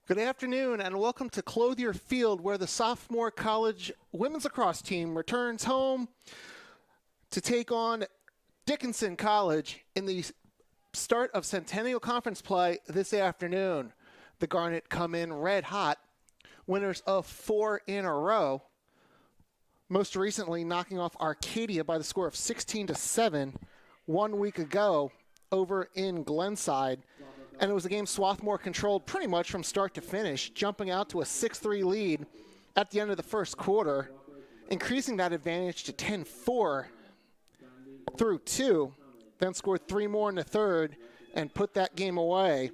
Good afternoon and welcome to Clothier Field, where the Swarthmore College women's lacrosse team returns home to take on Dickinson College in the start of Centennial Conference play this afternoon. The Garnet come in red hot, winners of 4 in a row, most recently knocking off Arcadia by the score of 16-7 1 week ago over in Glenside. And it was a game Swarthmore controlled pretty much from start to finish, jumping out to a 6-3 lead at the end of the first quarter, increasing that advantage to 10-4 through 2, then scored 3 more in the third and put that game away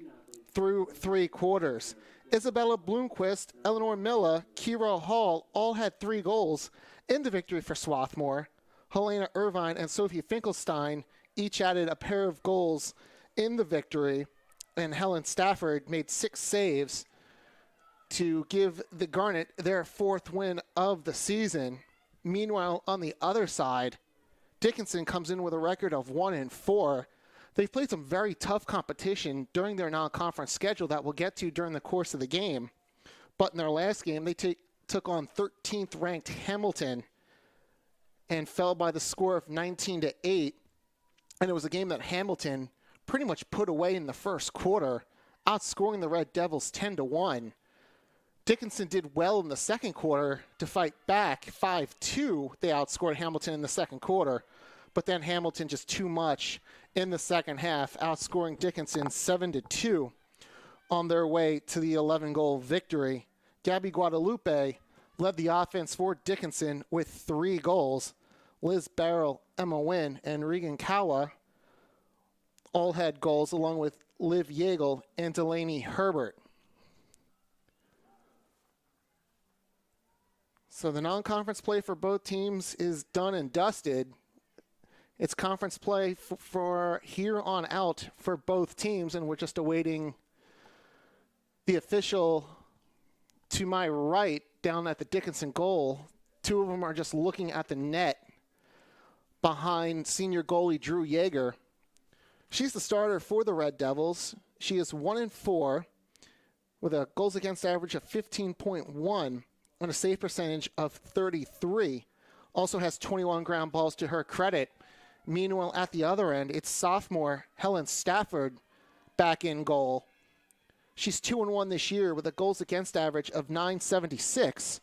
through 3 quarters. Isabella Bloomquist, Eleanor Miller, Kira Hall all had 3 goals in the victory for Swarthmore. Helena Irvine and Sophie Finkelstein each added a pair of goals in the victory, and Helen Stafford made 6 saves to give the Garnet their 4th win of the season. Meanwhile, on the other side, Dickinson comes in with a record of 1-4. They've played some very tough competition during their non-conference schedule that we'll get to during the course of the game. But in their last game, they took on 13th ranked Hamilton and fell by the score of 19-8. And it was a game that Hamilton pretty much put away in the first quarter, outscoring the Red Devils 10-1. Dickinson did well in the second quarter to fight back 5-2. They outscored Hamilton in the second quarter, but then Hamilton just too much in the second half, outscoring Dickinson 7-2 on their way to the 11-goal victory. Gabby Guadalupe led the offense for Dickinson with 3 goals. Liz Barrell, Emma Wynn, and Regan Kawa all had goals, along with Liv Yeagle and Delaney Herbert. So the non-conference play for both teams is done and dusted. It's conference play for here on out for both teams, and we're just awaiting the official to my right down at the Dickinson goal. 2 of them are just looking at the net behind senior goalie Drew Yeager. She's the starter for the Red Devils. She is 1-4 with a goals against average of 15.1 and a save percentage of 33. Also has 21 ground balls to her credit. Meanwhile, at the other end, it's sophomore Helen Stafford back in goal. She's 2-1 this year with a goals against average of 976,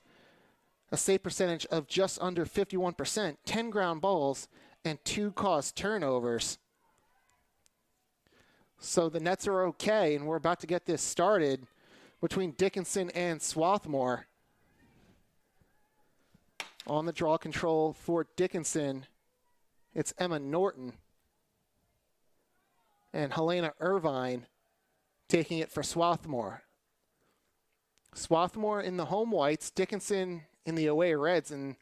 a save percentage of just under 51%, 10 ground balls, and 2 caused turnovers. So the nets are okay, and we're about to get this started between Dickinson and Swarthmore. On the draw control for Dickinson, it's Emma Norton and Helena Irvine taking it for Swarthmore. Swarthmore in the home whites, Dickinson in the away reds, and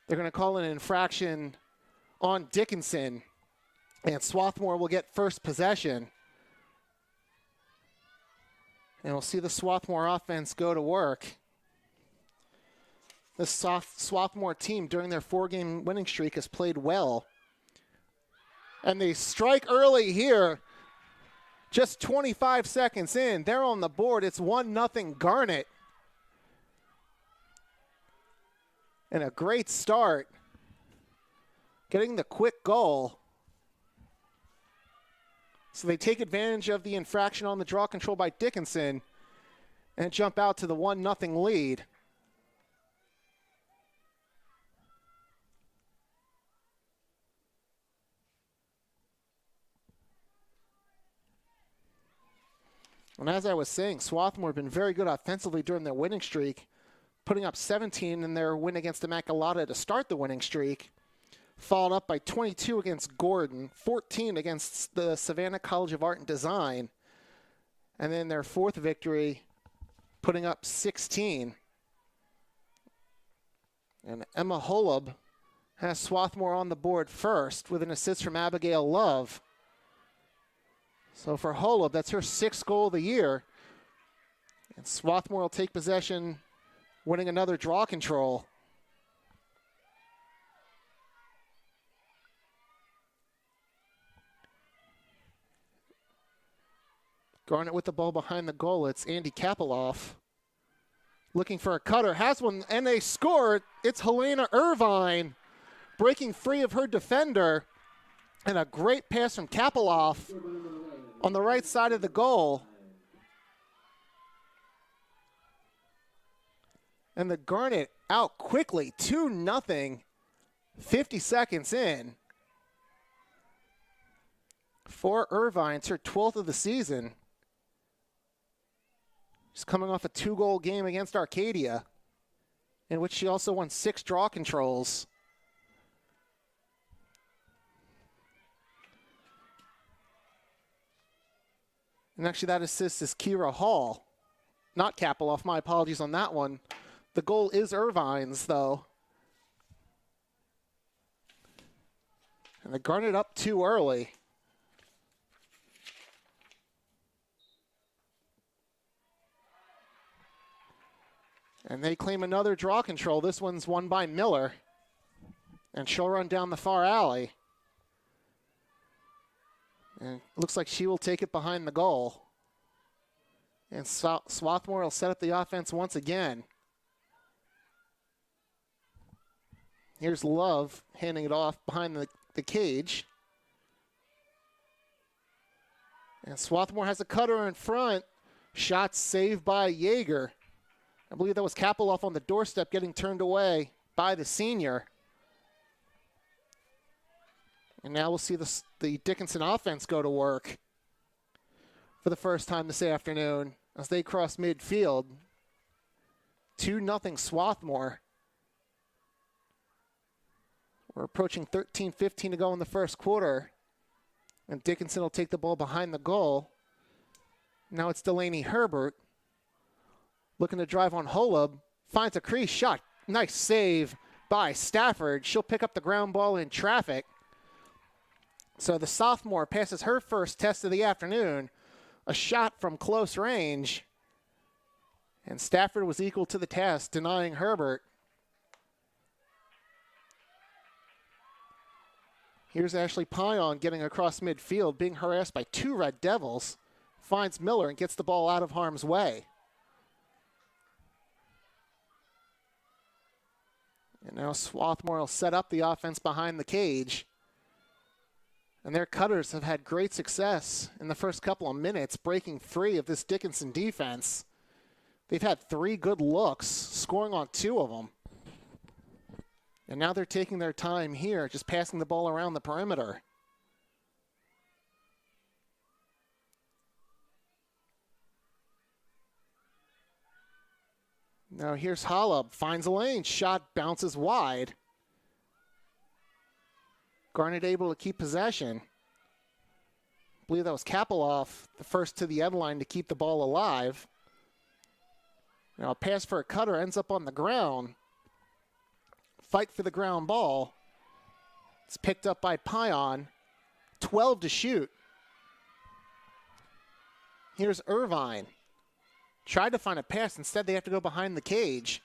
they're going to call an infraction on Dickinson, and Swarthmore will get first possession. And we'll see the Swarthmore offense go to work. The Swarthmore team during their 4-game winning streak has played well. And they strike early here. Just 25 seconds in, they're on the board. It's 1-0 Garnet. And a great start, getting the quick goal. So they take advantage of the infraction on the draw control by Dickinson and jump out to the 1-0 lead. And as I was saying, Swarthmore have been very good offensively during their winning streak, putting up 17 in their win against Immaculata to start the winning streak, followed up by 22 against Gordon, 14 against the Savannah College of Art and Design, and then their 4th victory, putting up 16. And Emma Holub has Swarthmore on the board first with an assist from Abigail Love. So for Holub, that's her 6th goal of the year. And Swarthmore will take possession, winning another draw control. Garnet with the ball behind the goal. It's Andy Kapeloff looking for a cutter. Has one, and they score. It's Helena Irvine breaking free of her defender. And a great pass from Kapeloff on the right side of the goal. And the Garnet out quickly, 2-0, 50 seconds in. For Irvine, it's her 12th of the season. She's coming off a 2-goal game against Arcadia, in which she also won 6 draw controls. And actually that assist is Kira Hall, not Kapeloff. My apologies on that one. The goal is Irvine's, though. And they Garnet up too early. And they claim another draw control. This one's won by Miller. And she'll run down the far alley. And it looks like she will take it behind the goal. And Swarthmore will set up the offense once again. Here's Love handing it off behind the cage. And Swarthmore has a cutter in front. Shot saved by Yeager. I believe that was Kapeloff on the doorstep getting turned away by the senior. And now we'll see the Dickinson offense go to work for the first time this afternoon as they cross midfield. 2-0 Swarthmore. We're approaching 13:15 to go in the first quarter. And Dickinson will take the ball behind the goal. Now it's Delaney Herbert looking to drive on Holub. Finds a crease shot. Nice save by Stafford. She'll pick up the ground ball in traffic. So the sophomore passes her first test of the afternoon. A shot from close range. And Stafford was equal to the task, denying Herbert. Here's Ashley Pion getting across midfield, being harassed by 2 Red Devils. Finds Miller and gets the ball out of harm's way. And now Swarthmore will set up the offense behind the cage. And their cutters have had great success in the first couple of minutes, breaking free of this Dickinson defense. They've had 3 good looks, scoring on 2 of them. And now they're taking their time here, just passing the ball around the perimeter. Now here's Holub, finds a lane, shot bounces wide. Garnet able to keep possession. I believe that was Kapeloff, the first to the end line to keep the ball alive. Now a pass for a cutter ends up on the ground. Fight for the ground ball. It's picked up by Pion. 12 to shoot. Here's Irvine. Tried to find a pass. Instead, they have to go behind the cage.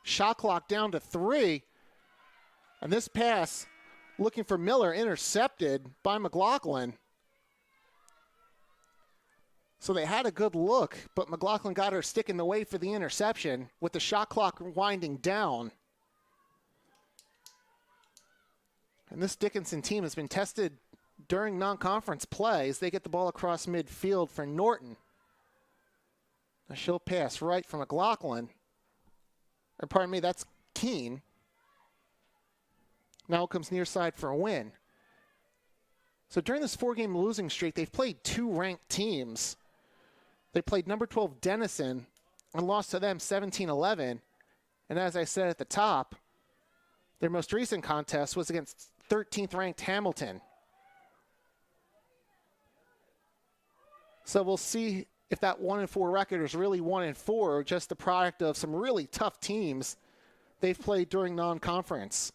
Shot clock down to 3. And this pass, looking for Miller, intercepted by McLaughlin. So they had a good look, but McLaughlin got her stick in the way for the interception with the shot clock winding down. And this Dickinson team has been tested during non-conference play as they get the ball across midfield for Norton. Now she'll pass right from McLaughlin. Or pardon me, that's Keene. Now comes near side for a win. So during this 4-game losing streak, they've played 2 ranked teams. They played number 12 Denison and lost to them 17-11. And as I said at the top, their most recent contest was against 13th ranked Hamilton. So we'll see if that 1-4 record is really 1-4 or just the product of some really tough teams they've played during non-conference.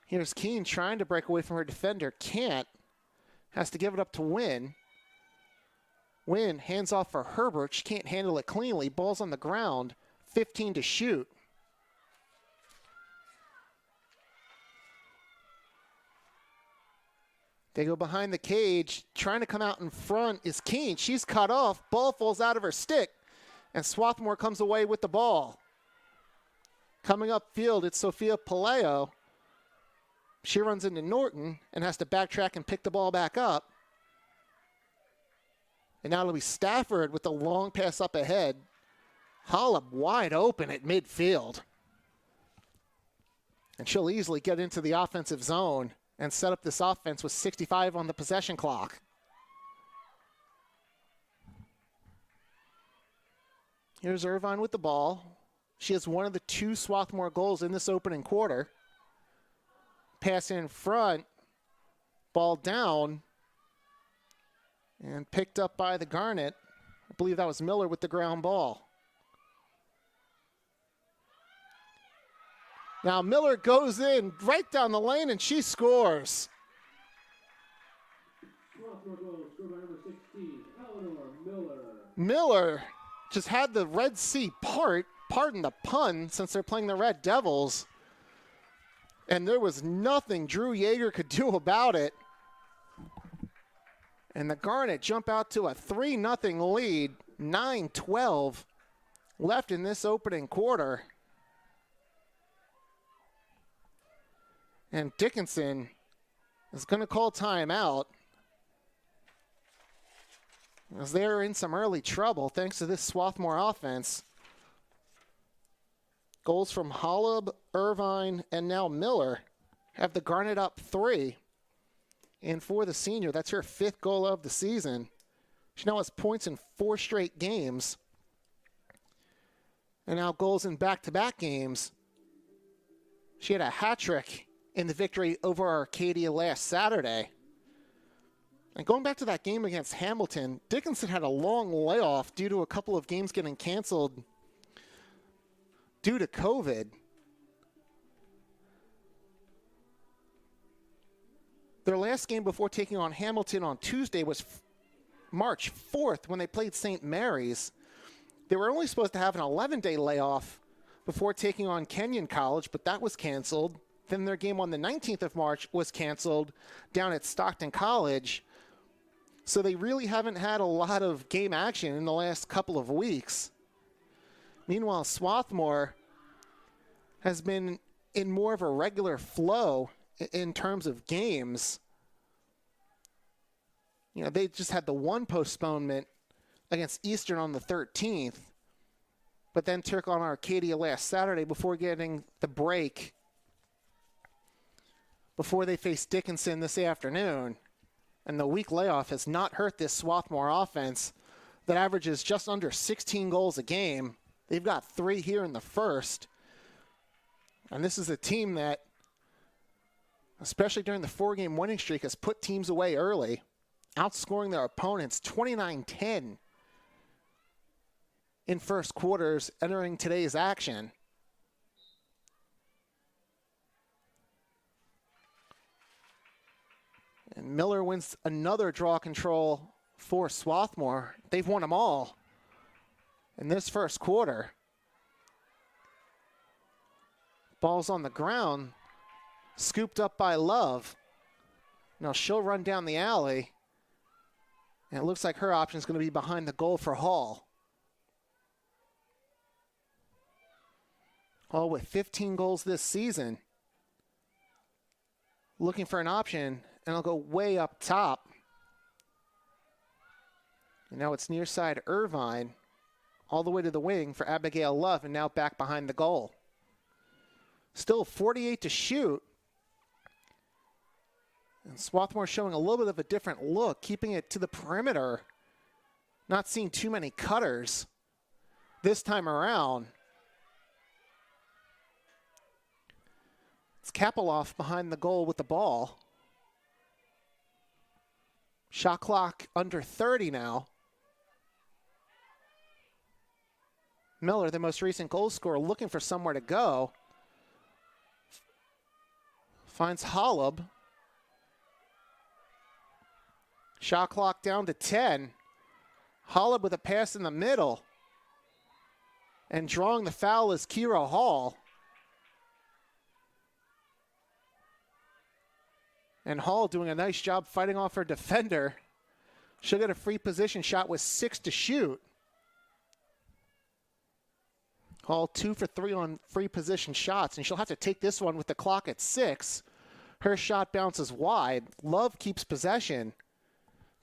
Here's Keene trying to break away from her defender. Can't. Has to give it up to Wynn. Wynn hands off for Herbert. She can't handle it cleanly. Ball's on the ground. 15 to shoot. They go behind the cage. Trying to come out in front is Keene. She's cut off. Ball falls out of her stick, and Swarthmore comes away with the ball. Coming up field, it's Sophia Paleo. She runs into Norton and has to backtrack and pick the ball back up. And now it'll be Stafford with the long pass up ahead. Hollop wide open at midfield. And she'll easily get into the offensive zone and set up this offense with 65 on the possession clock. Here's Irvine with the ball. She has one of the 2 Swarthmore goals in this opening quarter. Pass in front, ball down, and picked up by the Garnet. I believe that was Miller with the ground ball. Now Miller goes in right down the lane and she scores. Miller just had the Red Sea part, pardon the pun, since they're playing the Red Devils. And there was nothing Drew Yeager could do about it. And the Garnet jump out to a 3-0 lead, 9-12 left in this opening quarter. And Dickinson is going to call timeout, as they're in some early trouble thanks to this Swarthmore offense. Goals from Hollub, Irvine, and now Miller have the Garnet up 3. And for the senior, that's her 5th goal of the season. She now has points in 4 straight games. And now goals in back-to-back games. She had a hat trick in the victory over Arcadia last Saturday. And going back to that game against Hamilton, Dickinson had a long layoff due to a couple of games getting canceled due to COVID. Their last game before taking on Hamilton on Tuesday was March 4th when they played St. Mary's. They were only supposed to have an 11-day layoff before taking on Kenyon College, but that was canceled. Then their game on the 19th of March was canceled down at Stockton College. So they really haven't had a lot of game action in the last couple of weeks. Meanwhile, Swarthmore has been in more of a regular flow in terms of games. You know, they just had the one postponement against Eastern on the 13th, but then took on Arcadia last Saturday before getting the break before they faced Dickinson this afternoon. And the week layoff has not hurt this Swarthmore offense that averages just under 16 goals a game. They've got 3 here in the first. And this is a team that, especially during the 4-game winning streak, has put teams away early, outscoring their opponents 29-10 in first quarters entering today's action. And Miller wins another draw control for Swarthmore. They've won them all in this first quarter. Ball's on the ground, scooped up by Love. Now she'll run down the alley, and it looks like her option is going to be behind the goal for Hall. Hall with 15 goals this season. Looking for an option, and I'll go way up top. And now it's near side Irvine, all the way to the wing for Abigail Love, and now back behind the goal. Still 48 to shoot. And Swarthmore showing a little bit of a different look, keeping it to the perimeter. Not seeing too many cutters this time around. It's Kapeloff behind the goal with the ball. Shot clock under 30 now. Miller, the most recent goal scorer, looking for somewhere to go. Finds Hollub. Shot clock down to 10. Hollub with a pass in the middle. And drawing the foul is Kira Hall. And Hall doing a nice job fighting off her defender. She'll get a free position shot with 6 to shoot. Hall 2 for 3 on free position shots, and she'll have to take this one with the clock at 6. Her shot bounces wide. Love keeps possession,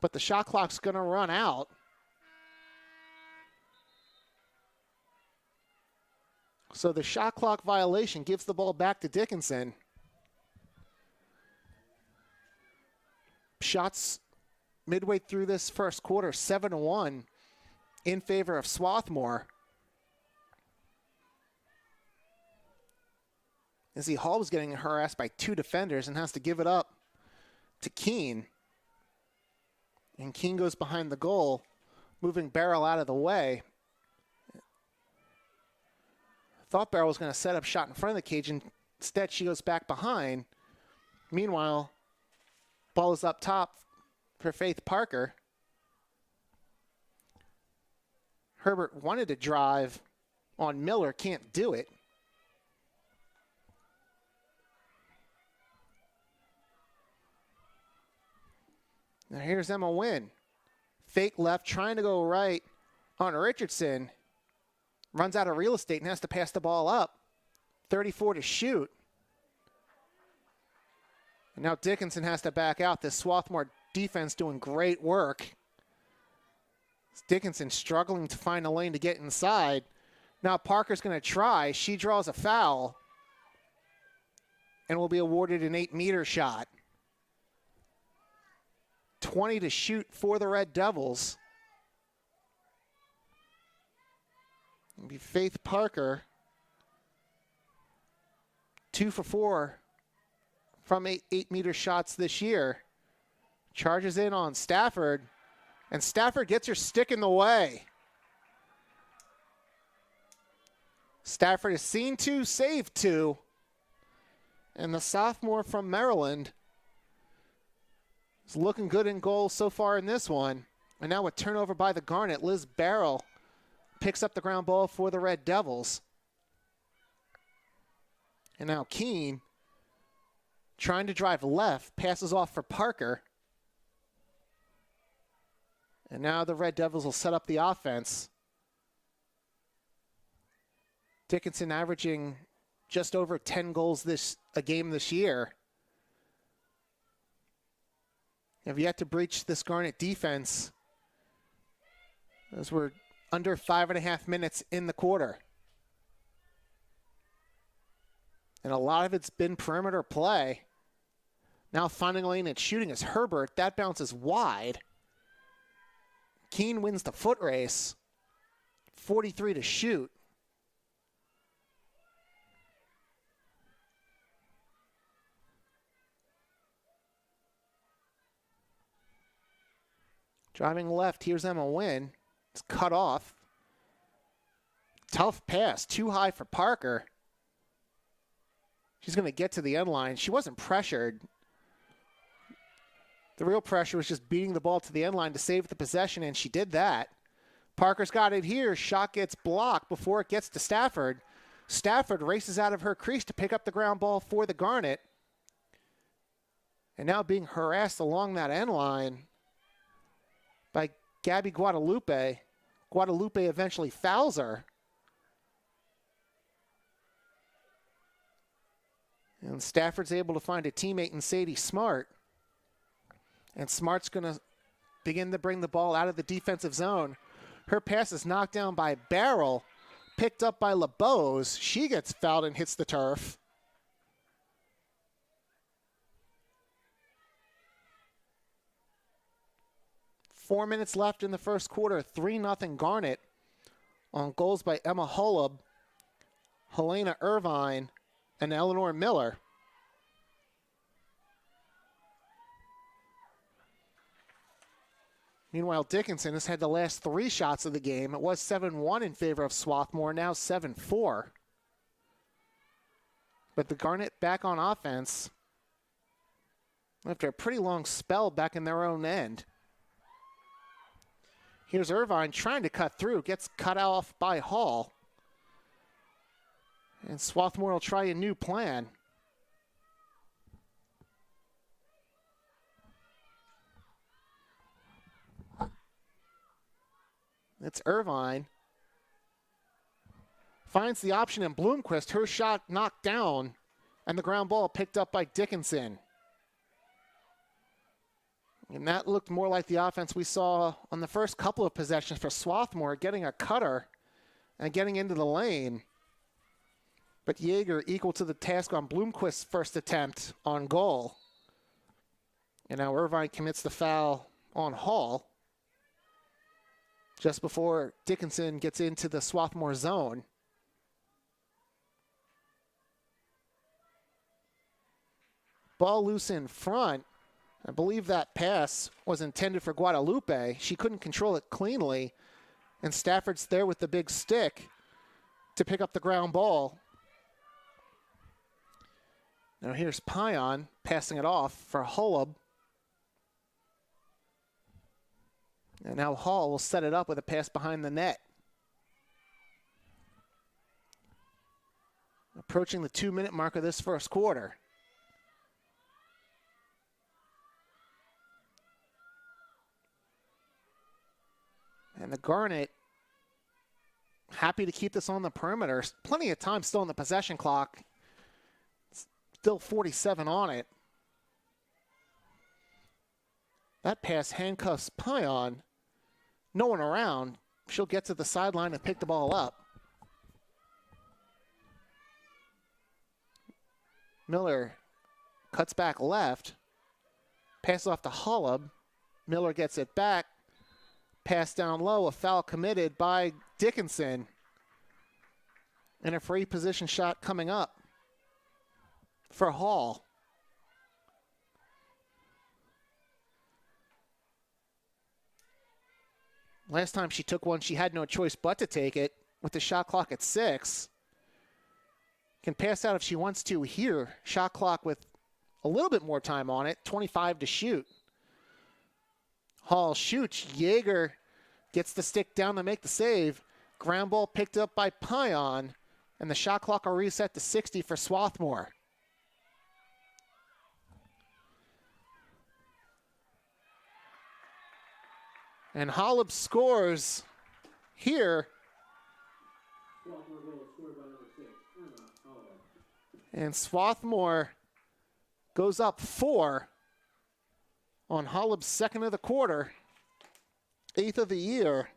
but the shot clock's going to run out. So the shot clock violation gives the ball back to Dickinson. Shots midway through this first quarter, 7-1 in favor of Swarthmore. Izzy Hall was getting harassed by 2 defenders and has to give it up to Keene. And Keene goes behind the goal, moving Barrel out of the way. Thought Barrel was going to set up shot in front of the cage, and instead she goes back behind. Meanwhile, ball is up top for Faith Parker. Herbert wanted to drive on Miller, can't do it. Now here's Emma Wynn. Fake left, trying to go right on Richardson. Runs out of real estate and has to pass the ball up. 34 to shoot. And now Dickinson has to back out. This Swarthmore defense doing great work. Dickinson struggling to find a lane to get inside. Now Parker's going to try. She draws a foul and will be awarded an 8-meter shot. 20 to shoot for the Red Devils. It'll be Faith Parker. 2 for 4 from 8-meter shots this year. Charges in on Stafford, and Stafford gets her stick in the way. Stafford has seen 2, saved 2. And the sophomore from Maryland is looking good in goal so far in this one. And now a turnover by the Garnet. Liz Barrel picks up the ground ball for the Red Devils. And now Keene trying to drive left, passes off for Parker. And now the Red Devils will set up the offense. Dickinson averaging just over 10 goals a game this year. Have yet to breach this Garnet defense, as we're under 5.5 minutes in the quarter. And a lot of it's been perimeter play. Now finding a lane and shooting is Herbert. That bounces wide. Keene wins the foot race. 43 to shoot. Driving left, here's Emma Wynn. It's cut off. Tough pass, too high for Parker. She's going to get to the end line. She wasn't pressured. The real pressure was just beating the ball to the end line to save the possession, and she did that. Parker's got it here. Shot gets blocked before it gets to Stafford. Stafford races out of her crease to pick up the ground ball for the Garnet. And now being harassed along that end line by Gabby Guadalupe. Guadalupe eventually fouls her. And Stafford's able to find a teammate in Sadie Smart. And Smart's going to begin to bring the ball out of the defensive zone. Her pass is knocked down by Barrel, picked up by LeBeaus. She gets fouled and hits the turf. Four minutes left in the first quarter. 3-0 Garnet on goals by Emma Holub, Helena Irvine, and Eleanor Miller. Meanwhile, Dickinson has had the last 3 shots of the game. It was 7-1 in favor of Swarthmore, now 7-4. But the Garnet back on offense after a pretty long spell back in their own end. Here's Irvine trying to cut through, gets cut off by Hall. And Swarthmore will try a new plan. It's Irvine. Finds the option in Bloomquist. Her shot knocked down, and the ground ball picked up by Dickinson. And that looked more like the offense we saw on the first couple of possessions for Swarthmore, getting a cutter and getting into the lane. But Yeager equal to the task on Bloomquist's first attempt on goal. And now Irvine commits the foul on Hall just before Dickinson gets into the Swarthmore zone. Ball loose in front. I believe that pass was intended for Guadalupe. She couldn't control it cleanly, and Stafford's there with the big stick to pick up the ground ball. Now here's Pion passing it off for Holub. And now Hall will set it up with a pass behind the net. Approaching the 2-minute mark of this first quarter. And the Garnet happy to keep this on the perimeter. Plenty of time still on the possession clock. Still 47 on it. That pass handcuffs Pion. No one around. She'll get to the sideline and pick the ball up. Miller cuts back left. Pass off to Holub. Miller gets it back. Pass down low, a foul committed by Dickinson. And a free position shot coming up for Hall. Last time she took one, she had no choice but to take it with the shot clock at 6. Can pass out if she wants to here. Shot clock with a little bit more time on it, 25 to shoot. Hall shoots. Yeager gets the stick down to make the save. Ground ball picked up by Pion, and the shot clock will reset to 60 for Swarthmore. And Holub scores here. And Swarthmore goes up 4 on Holub's second of the quarter, 8th of the year.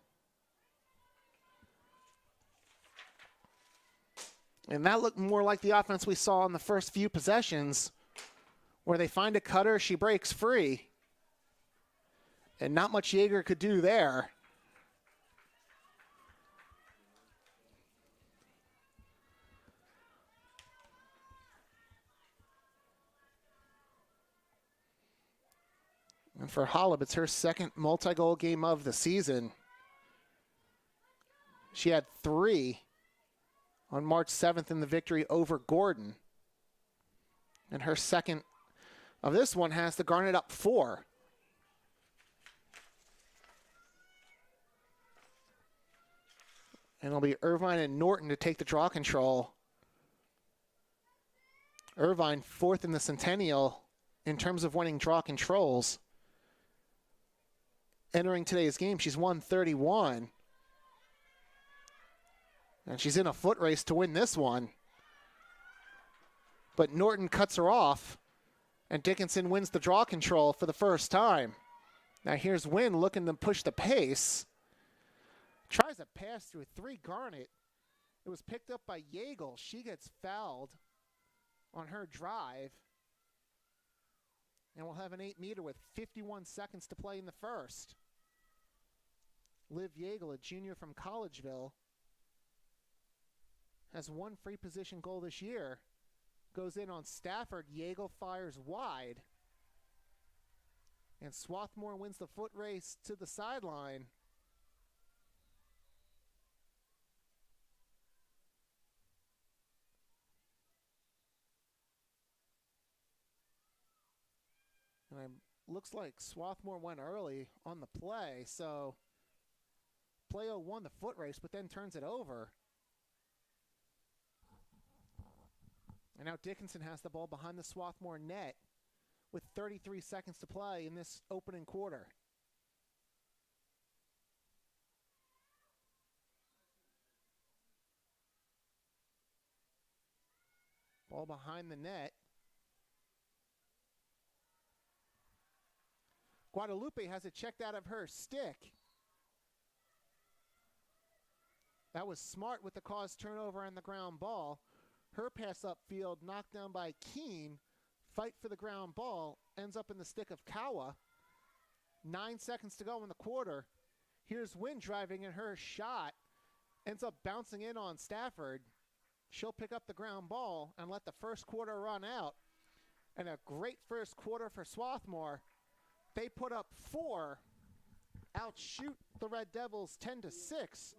And that looked more like the offense we saw in the first few possessions, where they find a cutter, she breaks free. And not much Yeager could do there. And for Holub, it's her second multi-goal game of the season. She had 3 on March 7th in the victory over Gordon. And her second of this one has the Garnet up 4. And it'll be Irvine and Norton to take the draw control. Irvine 4th in the Centennial in terms of winning draw controls. Entering today's game, she's won 31. And she's in a foot race to win this one. But Norton cuts her off, and Dickinson wins the draw control for the first time. Now here's Wynn looking to push the pace. Tries a pass through 3 Garnet. It was picked up by Yeagle. She gets fouled on her drive. And we'll have an 8-meter with 51 seconds to play in the first. Liv Yeagle, a junior from Collegeville, has 1 free position goal this year. Goes in on Stafford. Yeagle fires wide. And Swarthmore wins the foot race to the sideline. And it looks like Swarthmore went early on the play, so Playo won the foot race, but then turns it over. And now Dickinson has the ball behind the Swarthmore net with 33 seconds to play in this opening quarter. Ball behind the net. Guadalupe has it checked out of her stick. That was smart with the caused turnover and the ground ball. Her pass upfield knocked down by Keene. Fight for the ground ball. Ends up in the stick of Kawa. 9 seconds to go in the quarter. Here's Wynn driving in her shot. Ends up bouncing in on Stafford. She'll pick up the ground ball and let the first quarter run out. And a great first quarter for Swarthmore. They put up 4, outshoot the Red Devils 10-6.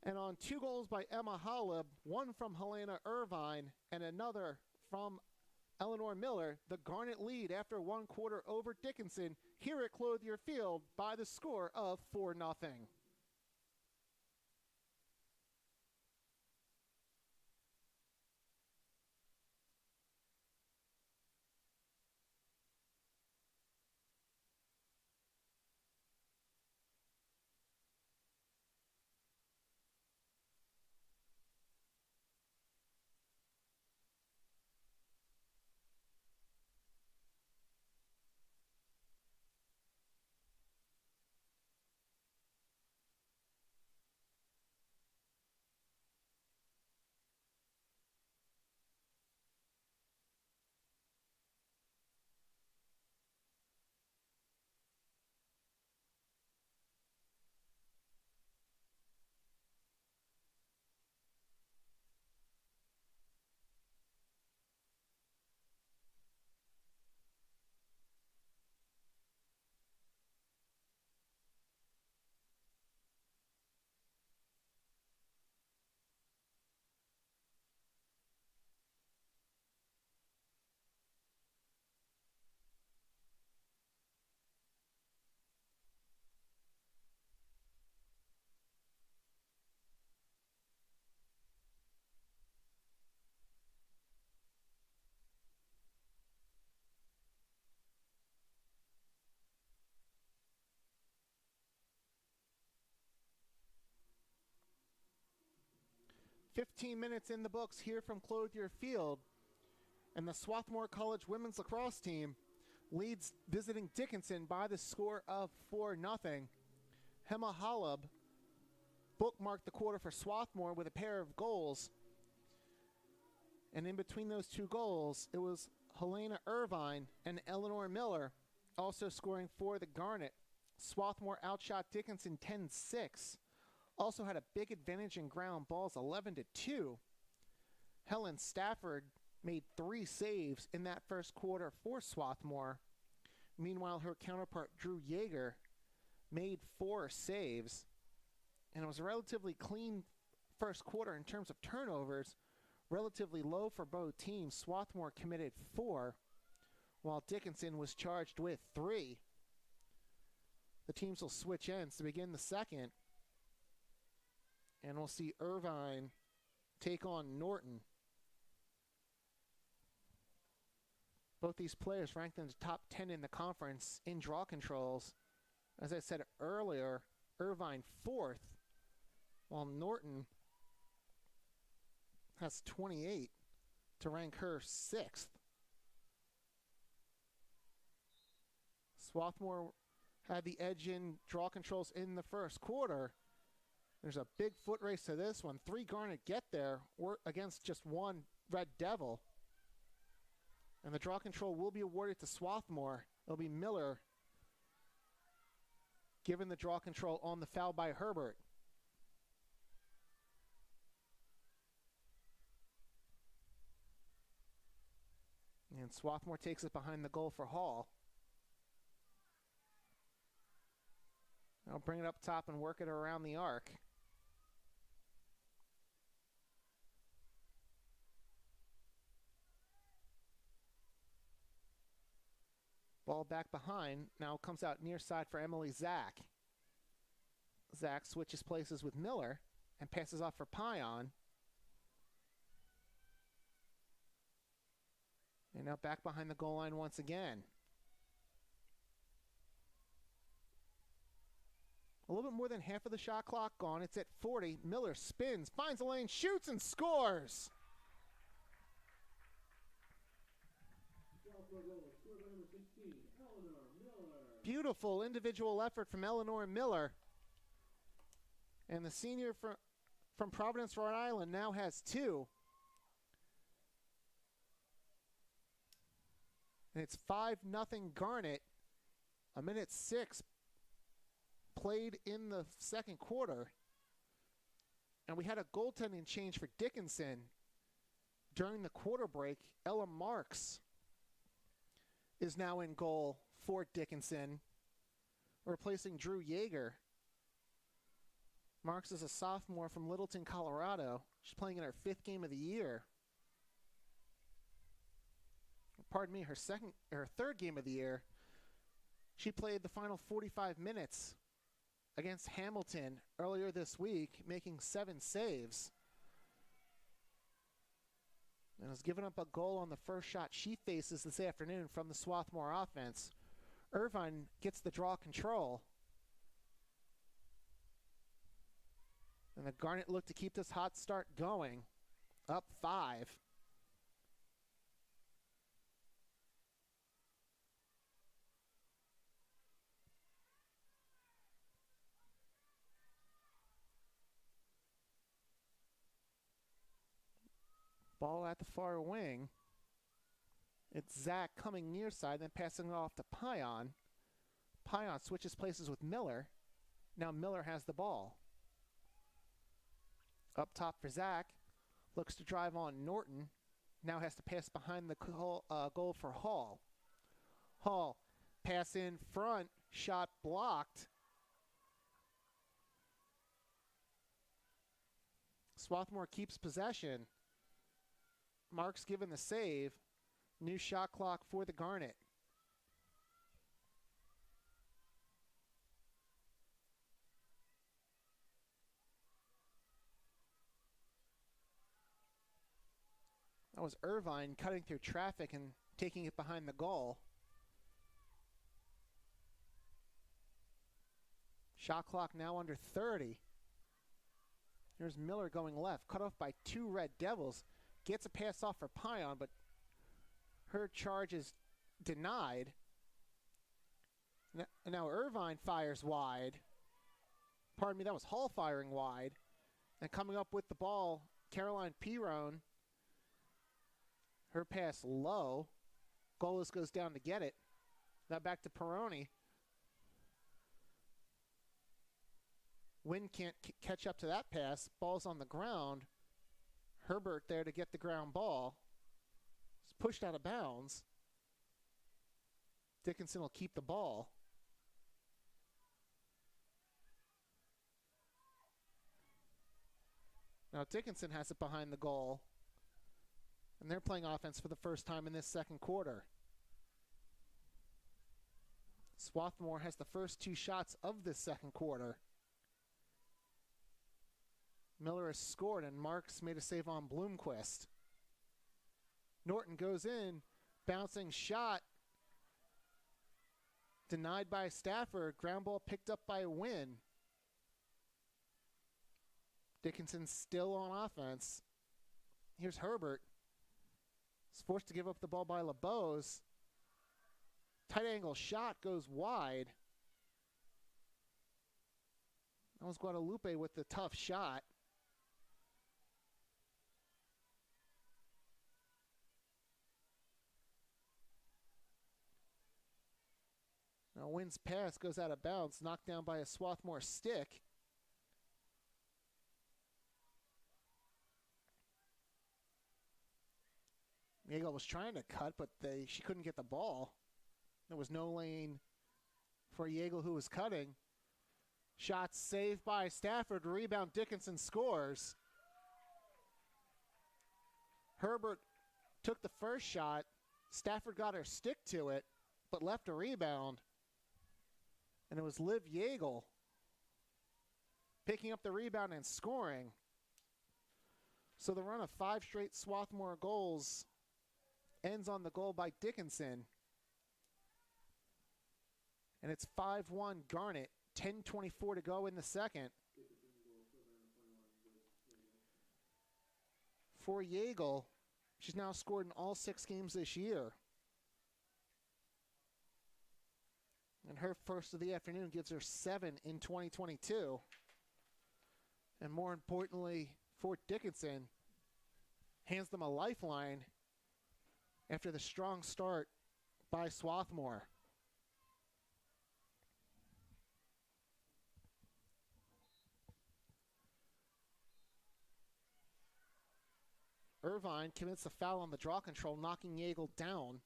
And on 2 goals by Emma Holleb, 1 from Helena Irvine and another from Eleanor Miller, the Garnet lead after 1 quarter over Dickinson here at Clothier Field by the score of 4-0. "15 minutes in the books here from Clothier Field, and the Swarthmore College women's lacrosse team leads visiting Dickinson by the score of 4-0. Hema Holleb bookmarked the quarter for Swarthmore with a pair of goals. And in between those 2 goals, it was Helena Irvine and Eleanor Miller also scoring for the Garnet. Swarthmore outshot Dickinson 10-6. Also had a big advantage in ground balls, 11-2. Helen Stafford made 3 saves in that first quarter for Swarthmore. Meanwhile, her counterpart, Drew Yeager, made 4 saves. And it was a relatively clean first quarter in terms of turnovers, relatively low for both teams. Swarthmore committed 4, while Dickinson was charged with 3. The teams will switch ends to begin the second. And we'll see Irvine take on Norton. Both these players ranked in the top 10 in the conference in draw controls. As I said earlier, Irvine 4th, while Norton has 28 to rank her 6th. Swarthmore had the edge in draw controls in the first quarter. There's a big foot race to this one. 3 Garnet get there against just 1 Red Devil. And the draw control will be awarded to Swarthmore. It'll be Miller given the draw control on the foul by Herbert. And Swarthmore takes it behind the goal for Hall. I'll bring it up top and work it around the arc. Ball back behind. Now comes out near side for Emily Zach. Zach switches places with Miller and passes off for Pion. And now back behind the goal line once again. A little bit more than half of the shot clock gone. It's at 40. Miller spins, finds a lane, shoots, and scores. Beautiful individual effort from Eleanor Miller. And the senior from Providence, Rhode Island now has 2. And it's 5-0 Garnet. 1:06 played in the second quarter. And we had a goaltending change for Dickinson during the quarter break. Ella Marks is now in goal for Dickinson, replacing Drew Yeager. Marks is a sophomore from Littleton, Colorado. She's playing in her 5th game of the year. Pardon me, her 3rd game of the year. She played the final 45 minutes against Hamilton earlier this week, making 7 saves. And has given up a goal on the first shot she faces this afternoon from the Swarthmore offense. Irvine gets the draw control. And the Garnet look to keep this hot start going. Up 5. Ball at the far wing. It's Zach coming near side, then passing it off to Pion. Pion switches places with Miller. Now Miller has the ball. Up top for Zach. Looks to drive on Norton. Now has to pass behind the goal for Hall. Hall, pass in front, shot blocked. Swarthmore keeps possession. Marks given the save. New shot clock for the Garnet. That was Irvine cutting through traffic and taking it behind the goal. Shot clock now under 30. Here's Miller going left, cut off by 2 Red Devils. Gets a pass off for Pion, but her charge is denied. Now Irvine fires wide. Pardon me, that was Hall firing wide. And coming up with the ball, Caroline Pirone. Her pass low. Goalless goes down to get it. Now back to Peroni. Wynn can't catch up to that pass. Ball's on the ground. Herbert there to get the ground ball. It's pushed out of bounds. Dickinson will keep the ball. Now Dickinson has it behind the goal. And they're playing offense for the first time in this second quarter. Swarthmore has the first 2 shots of this second quarter. Miller has scored, and Marks made a save on Bloomquist. Norton goes in, bouncing shot. Denied by Stafford. Ground ball picked up by Wynn. Dickinson still on offense. Here's Herbert. He's forced to give up the ball by LeBeau's. Tight angle shot goes wide. That was Guadalupe with the tough shot. Now Wynn's pass goes out of bounds, knocked down by a Swarthmore stick. Yeagle was trying to cut, but she couldn't get the ball. There was no lane for Yeagle, who was cutting. Shot saved by Stafford. Rebound, Dickinson scores. Herbert took the first shot. Stafford got her stick to it, but left a rebound. And it was Liv Yeagle picking up the rebound and scoring. So the run of 5 straight Swarthmore goals ends on the goal by Dickinson. And it's 5-1 Garnet. 10:24 to go in the second. For Yeagle, she's now scored in all 6 games this year. And her first of the afternoon gives her 7 in 2022. And more importantly, Fort Dickinson hands them a lifeline after the strong start by Swarthmore. Irvine commits a foul on the draw control, knocking Yeagle down.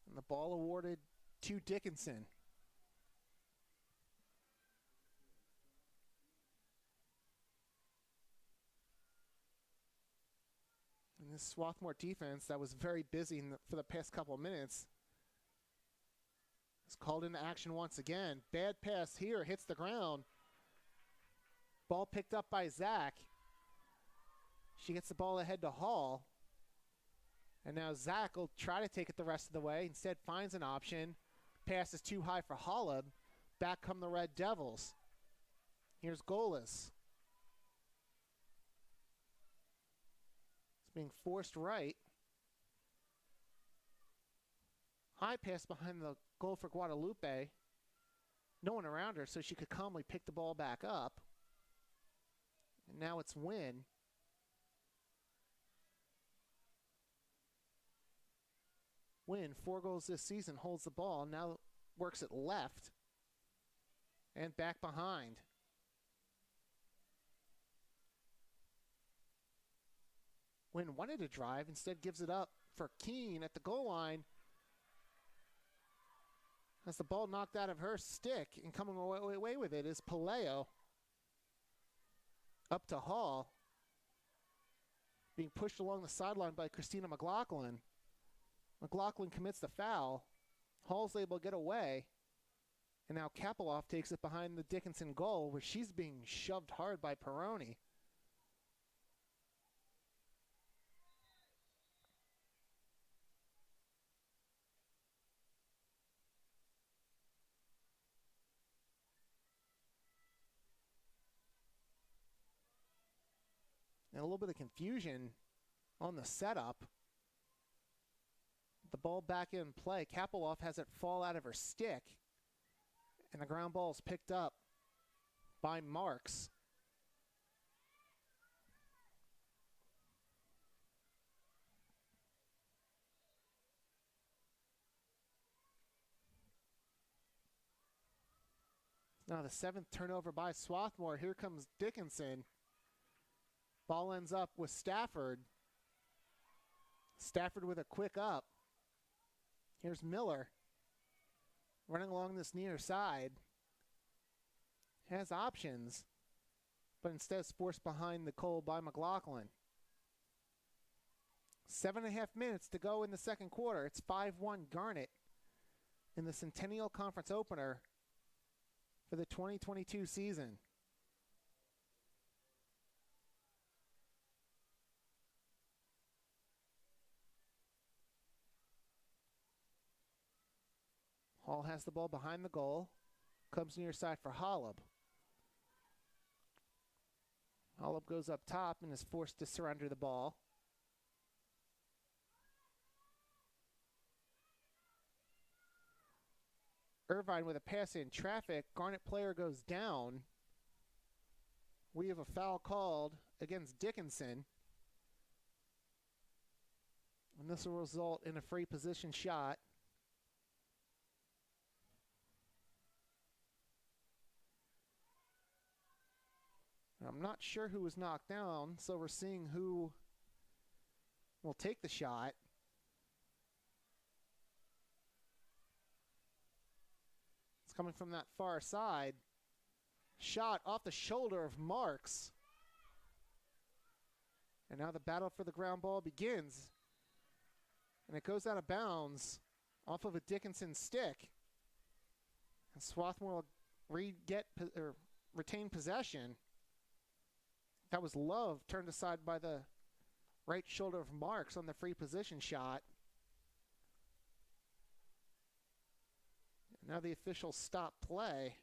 And the ball awarded to Dickinson. And this Swarthmore defense that was very busy for the past couple of minutes is called into action once again. Bad pass here, hits the ground. Ball picked up by Zach. She gets the ball ahead to Hall. And now Zach will try to take it the rest of the way. Instead finds an option. Pass is too high for Hollab. Back come the Red Devils. Here's Golas. It's being forced right. High pass behind the goal for Guadalupe. No one around her, so she could calmly pick the ball back up. And now it's Wynn. Wynn, 4 goals this season, holds the ball, now works it left and back behind. Wynn wanted to drive, instead gives it up for Keene at the goal line. Has the ball knocked out of her stick, and coming away with it is Paleo. Up to Hall. Being pushed along the sideline by Christina McLaughlin. McLaughlin commits the foul. Hall's able to get away. And now Kapeloff takes it behind the Dickinson goal, where she's being shoved hard by Peroni. And a little bit of confusion on the setup. The ball back in play. Kapeloff has it fall out of her stick. And the ground ball is picked up by Marks. Now the 7th turnover by Swarthmore. Here comes Dickinson. Ball ends up with Stafford. Stafford with a quick up. Here's Miller. Running along this near side. Has options, but instead is forced behind the goal by McLaughlin. 7.5 minutes to go in the second quarter. It's 5-1 Garnet in the Centennial Conference opener for the 2022 season. Hall has the ball behind the goal. Comes near side for Hollab. Hollab goes up top and is forced to surrender the ball. Irvine with a pass in traffic. Garnet player goes down. We have a foul called against Dickinson. And this will result in a free position shot. I'm not sure who was knocked down, so we're seeing who will take the shot. It's coming from that far side. Shot off the shoulder of Marks. And now the battle for the ground ball begins. And it goes out of bounds off of a Dickinson stick. And Swarthmore will retain possession. That was Love turned aside by the right shoulder of Marks on the free position shot. Now the officials stop play.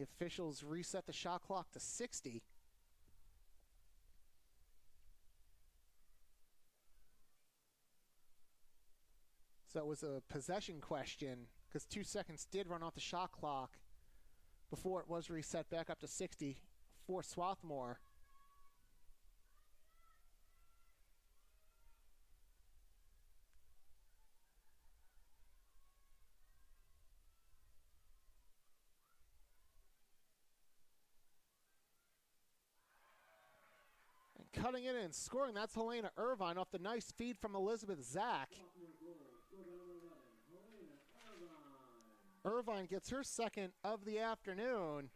officials reset the shot clock to 60. So it was a possession question because 2 seconds did run off the shot clock before it was reset back up to 60 for Swarthmore. And cutting it and scoring, that's Helena Irvine off the nice feed from Elizabeth Zach. Irvine gets her second of the afternoon.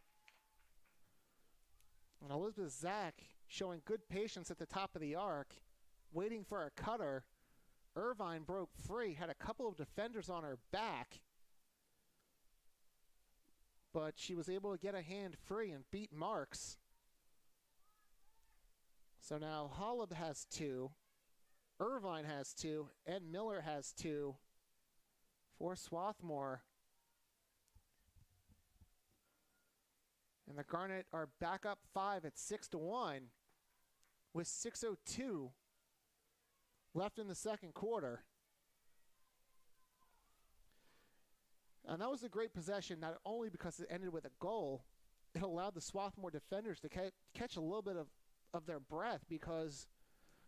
And Elizabeth Zach showing good patience at the top of the arc, waiting for a cutter. Irvine broke free, had a couple of defenders on her back, but she was able to get a hand free and beat Marks. So now Holub has 2, Irvine has 2, Ed Miller has 2 for Swarthmore. And the Garnet are back up 5 at 6-1 with 6:02 left in the second quarter. And that was a great possession, not only because it ended with a goal, it allowed the Swarthmore defenders to catch a little bit of their breath, because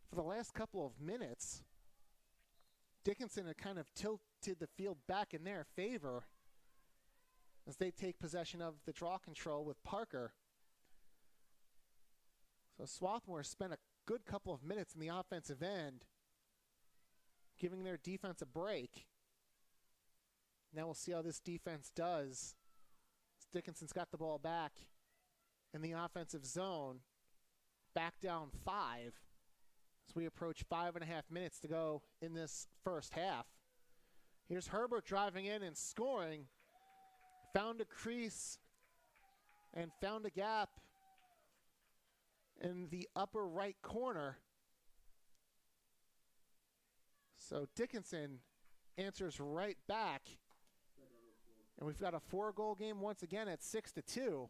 for the last couple of minutes, Dickinson had kind of tilted the field back in their favor as they take possession of the draw control with Parker. So Swarthmore spent a good couple of minutes in the offensive end, giving their defense a break. Now we'll see how this defense does. Dickinson's got the ball back in the offensive zone, back down 5 as we approach 5.5 minutes to go in this first half. Here's Herbert driving in and scoring. Found a crease and found a gap in the upper right corner. So Dickinson answers right back. And we've got a 4-goal game once again at 6-2.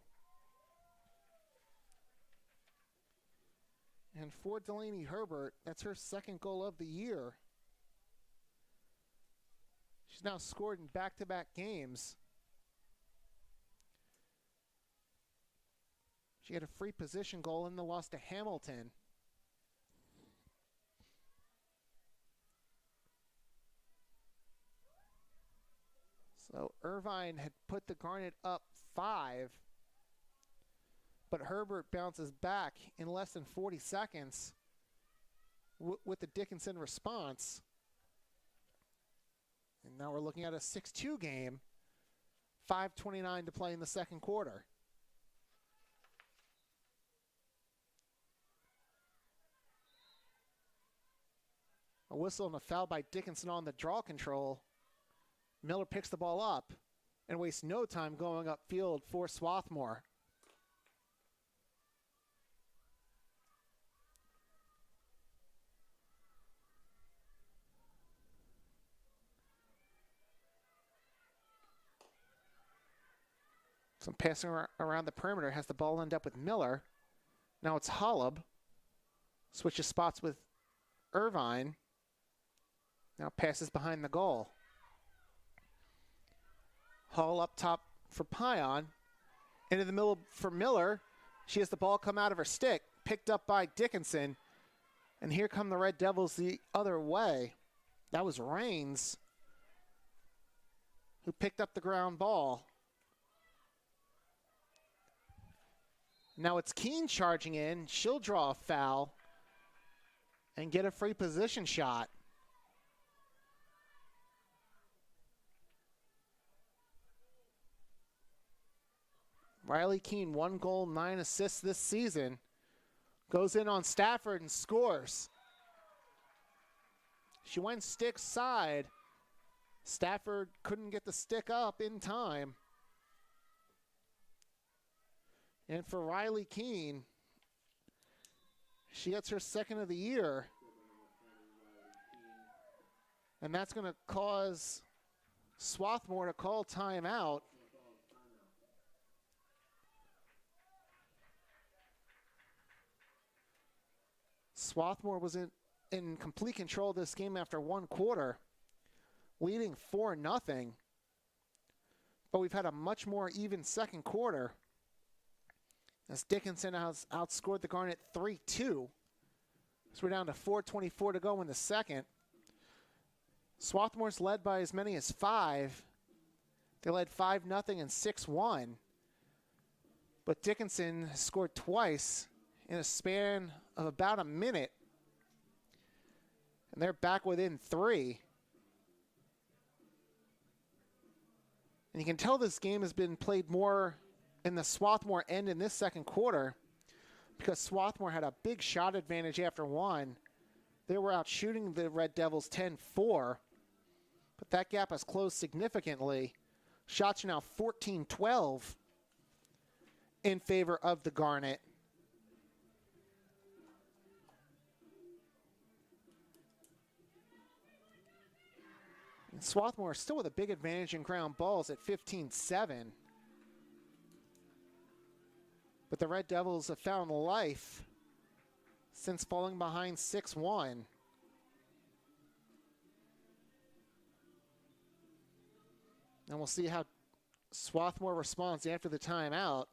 And for Delaney Herbert, that's her second goal of the year. She's now scored in back-to-back games. She had a free position goal in the loss to Hamilton. So Irvine had put the Garnet up 5, but Herbert bounces back in less than 40 seconds with the Dickinson response. And now we're looking at a 6-2 game, 5:29 to play in the second quarter. A whistle and a foul by Dickinson on the draw control. Miller picks the ball up and wastes no time going upfield for Swarthmore. Some passing around the perimeter, has the ball end up with Miller. Now it's Holub. Switches spots with Irvine. Now passes behind the goal. Hall up top for Pion. Into the middle for Miller. She has the ball come out of her stick. Picked up by Dickinson. And here come the Red Devils the other way. That was Raines who picked up the ground ball. Now it's Keene charging in. She'll draw a foul and get a free position shot. Riley Keene, 1 goal, 9 assists this season. Goes in on Stafford and scores. She went stick side. Stafford couldn't get the stick up in time. And for Riley Keene, she gets her second of the year. And that's going to cause Swarthmore to call timeout. Swarthmore was in complete control of this game after one quarter, leading 4-0. But we've had a much more even second quarter as Dickinson has outscored the Garnet 3-2. So we're down to 4:24 to go in the second. Swarthmore's led by as many as 5. They led 5-0 and 6-1. But Dickinson has scored twice in a span of about a minute. And they're back within 3. And you can tell this game has been played more in the Swarthmore end in this second quarter because Swarthmore had a big shot advantage after one. They were out shooting the Red Devils 10-4, but that gap has closed significantly. Shots are now 14-12 in favor of the Garnet. And Swarthmore still with a big advantage in ground balls at 15-7. But the Red Devils have found life since falling behind 6-1. And we'll see how Swarthmore responds after the timeout.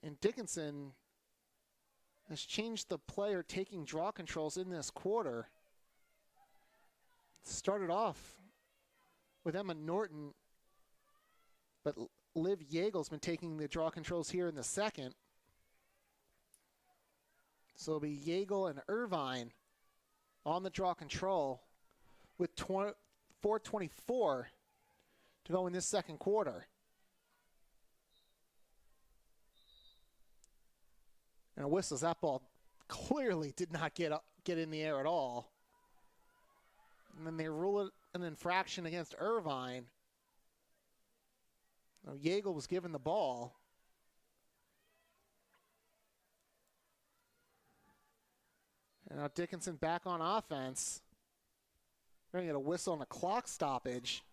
And Dickinson has changed the player taking draw controls in this quarter. Started off with Emma Norton, but Liv Yeagel's been taking the draw controls here in the second. So it'll be Yeagle and Irvine on the draw control with 4:24 to go in this second quarter. And a whistle, that ball clearly did not get in the air at all. And then they rule it an infraction against Irvine. Now, Yeagle was given the ball. And now Dickinson back on offense. We're going to get a whistle and a clock stoppage.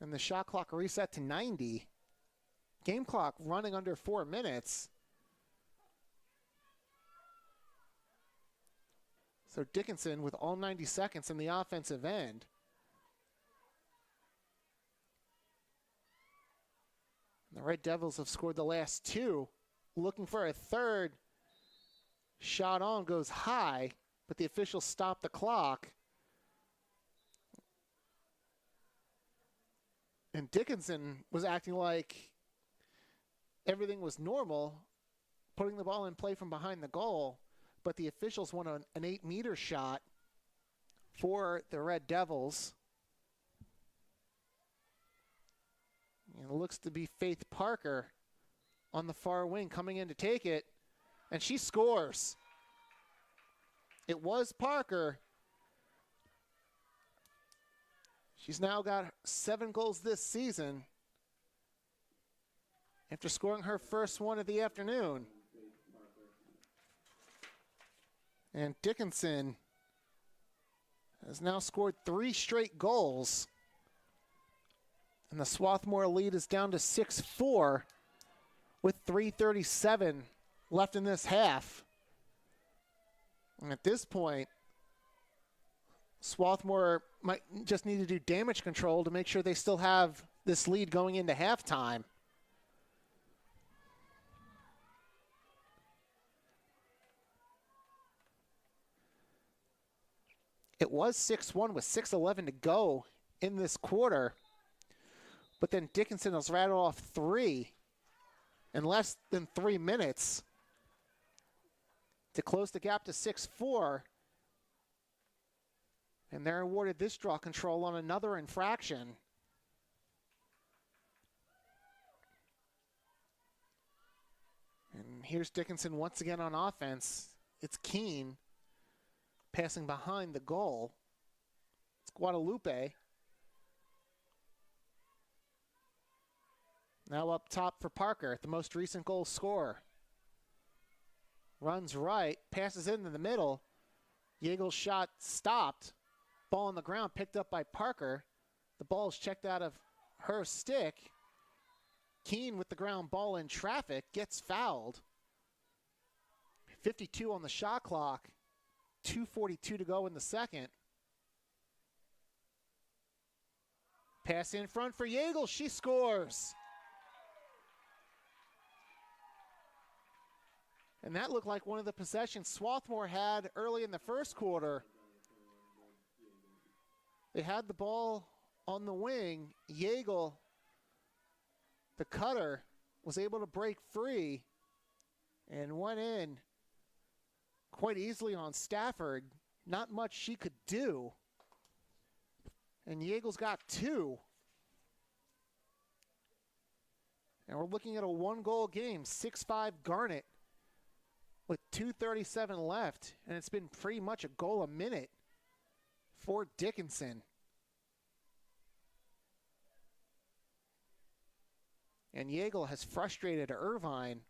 And the shot clock reset to 90. Game clock running under 4 minutes. So Dickinson with all 90 seconds in the offensive end. The Red Devils have scored the last 2. Looking for a third. Shot on goes high, but the officials stop the clock. And Dickinson was acting like everything was normal, putting the ball in play from behind the goal, but the officials want an 8-meter shot for the Red Devils. And it looks to be Faith Parker on the far wing coming in to take it, and she scores. It was Parker. She's now got 7 goals this season after scoring her first one of the afternoon. And Dickinson has now scored 3 straight goals. And the Swarthmore lead is down to 6-4 with 3:37 left in this half. And at this point, Swarthmore might just need to do damage control to make sure they still have this lead going into halftime. It was 6-1 with 6:11 to go in this quarter. But then Dickinson has rattled off 3 in less than 3 minutes to close the gap to 6-4. And they're awarded this draw control on another infraction. And here's Dickinson once again on offense. It's Keene passing behind the goal. It's Guadalupe. Now up top for Parker, the most recent goal scorer. Runs right, passes into the middle. Yeagle's shot stopped. Ball on the ground picked up by Parker. The ball is checked out of her stick. Keene with the ground ball in traffic gets fouled. 52 on the shot clock. 2:42 to go in the second. Pass in front for Yeagle. She scores. And that looked like one of the possessions Swarthmore had early in the first quarter. They had the ball on the wing. Yeagle, the cutter, was able to break free and went in quite easily on Stafford. Not much she could do. And Yeagle's got two. And we're looking at a one-goal game, 6-5 Garnet with 2:37 left. And it's been pretty much a goal a minute for Dickinson. And Yeagle has frustrated Irvine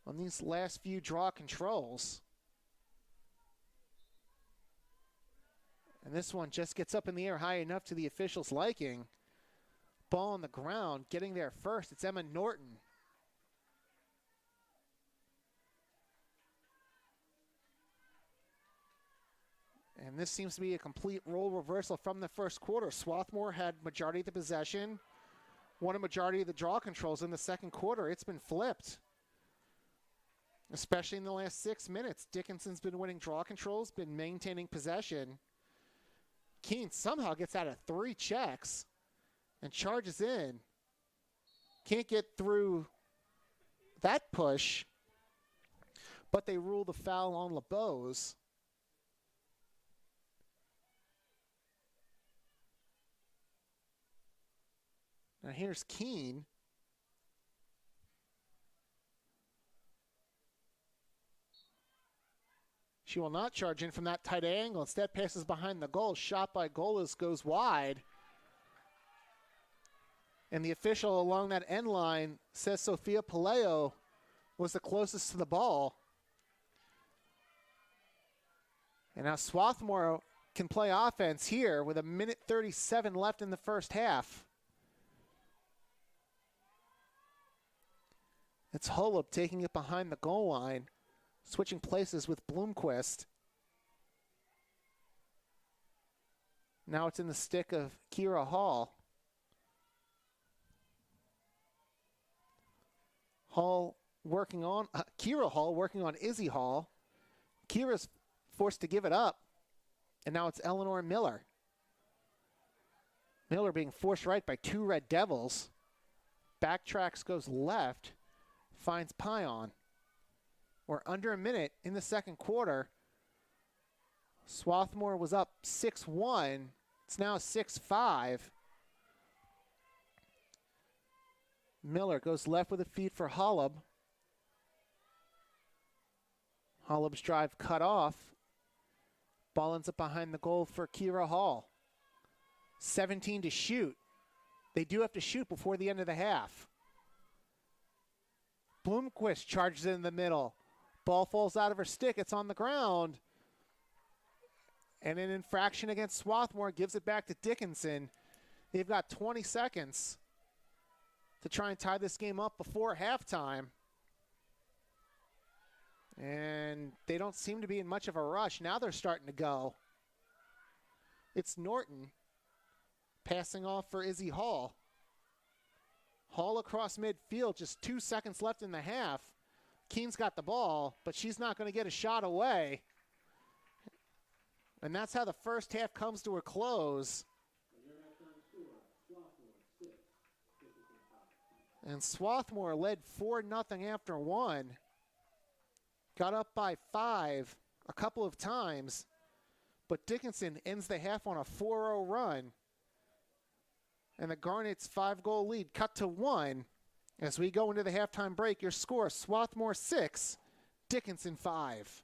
on these last few draw controls. And this one just gets up in the air high enough to the officials' liking. Ball on the ground, getting there first. It's Emma Norton. And this seems to be a complete role reversal from the first quarter. Swarthmore had majority of the possession, won a majority of the draw controls in the second quarter. It's been flipped, especially in the last 6 minutes. Dickinson's been winning draw controls, been maintaining possession. Keene somehow gets out of 3 checks and charges in. Can't get through that push, but they rule the foul on LeBeau's. Now here's Keene. She will not charge in from that tight angle. Instead passes behind the goal. Shot by Golas goes wide. And the official along that end line says Sophia Paleo was the closest to the ball. And now Swarthmore can play offense here with 1:37 left in the first half. It's Holub taking it behind the goal line, switching places with Bloomquist. Now it's in the stick of Kira Hall. Kira Hall working on Izzy Hall. Kira's forced to give it up. And now it's Eleanor Miller. Miller being forced right by 2 Red Devils. Backtracks, goes left, finds Pion. We're under a minute in the second quarter. Swarthmore was up 6-1. It's now 6-5. Miller goes left with a feed for Holub. Holub's drive cut off. Ball ends up behind the goal for Kira Hall. 17 to shoot. They do have to shoot before the end of the half. Bloomquist charges in the middle. Ball falls out of her stick. It's on the ground. And an infraction against Swarthmore gives it back to Dickinson. They've got 20 seconds to try and tie this game up before halftime. And they don't seem to be in much of a rush. Now they're starting to go. It's Norton passing off for Izzy Hall. Hall across midfield, just 2 seconds left in the half. Keene's got the ball, but she's not going to get a shot away. And that's how the first half comes to a close. And Swarthmore led 4-0 after 1. Got up by 5 a couple of times, but Dickinson ends the half on a 4-0 run. And the Garnet's 5-goal lead cut to 1. As we go into the halftime break, your score, Swarthmore 6, Dickinson 5.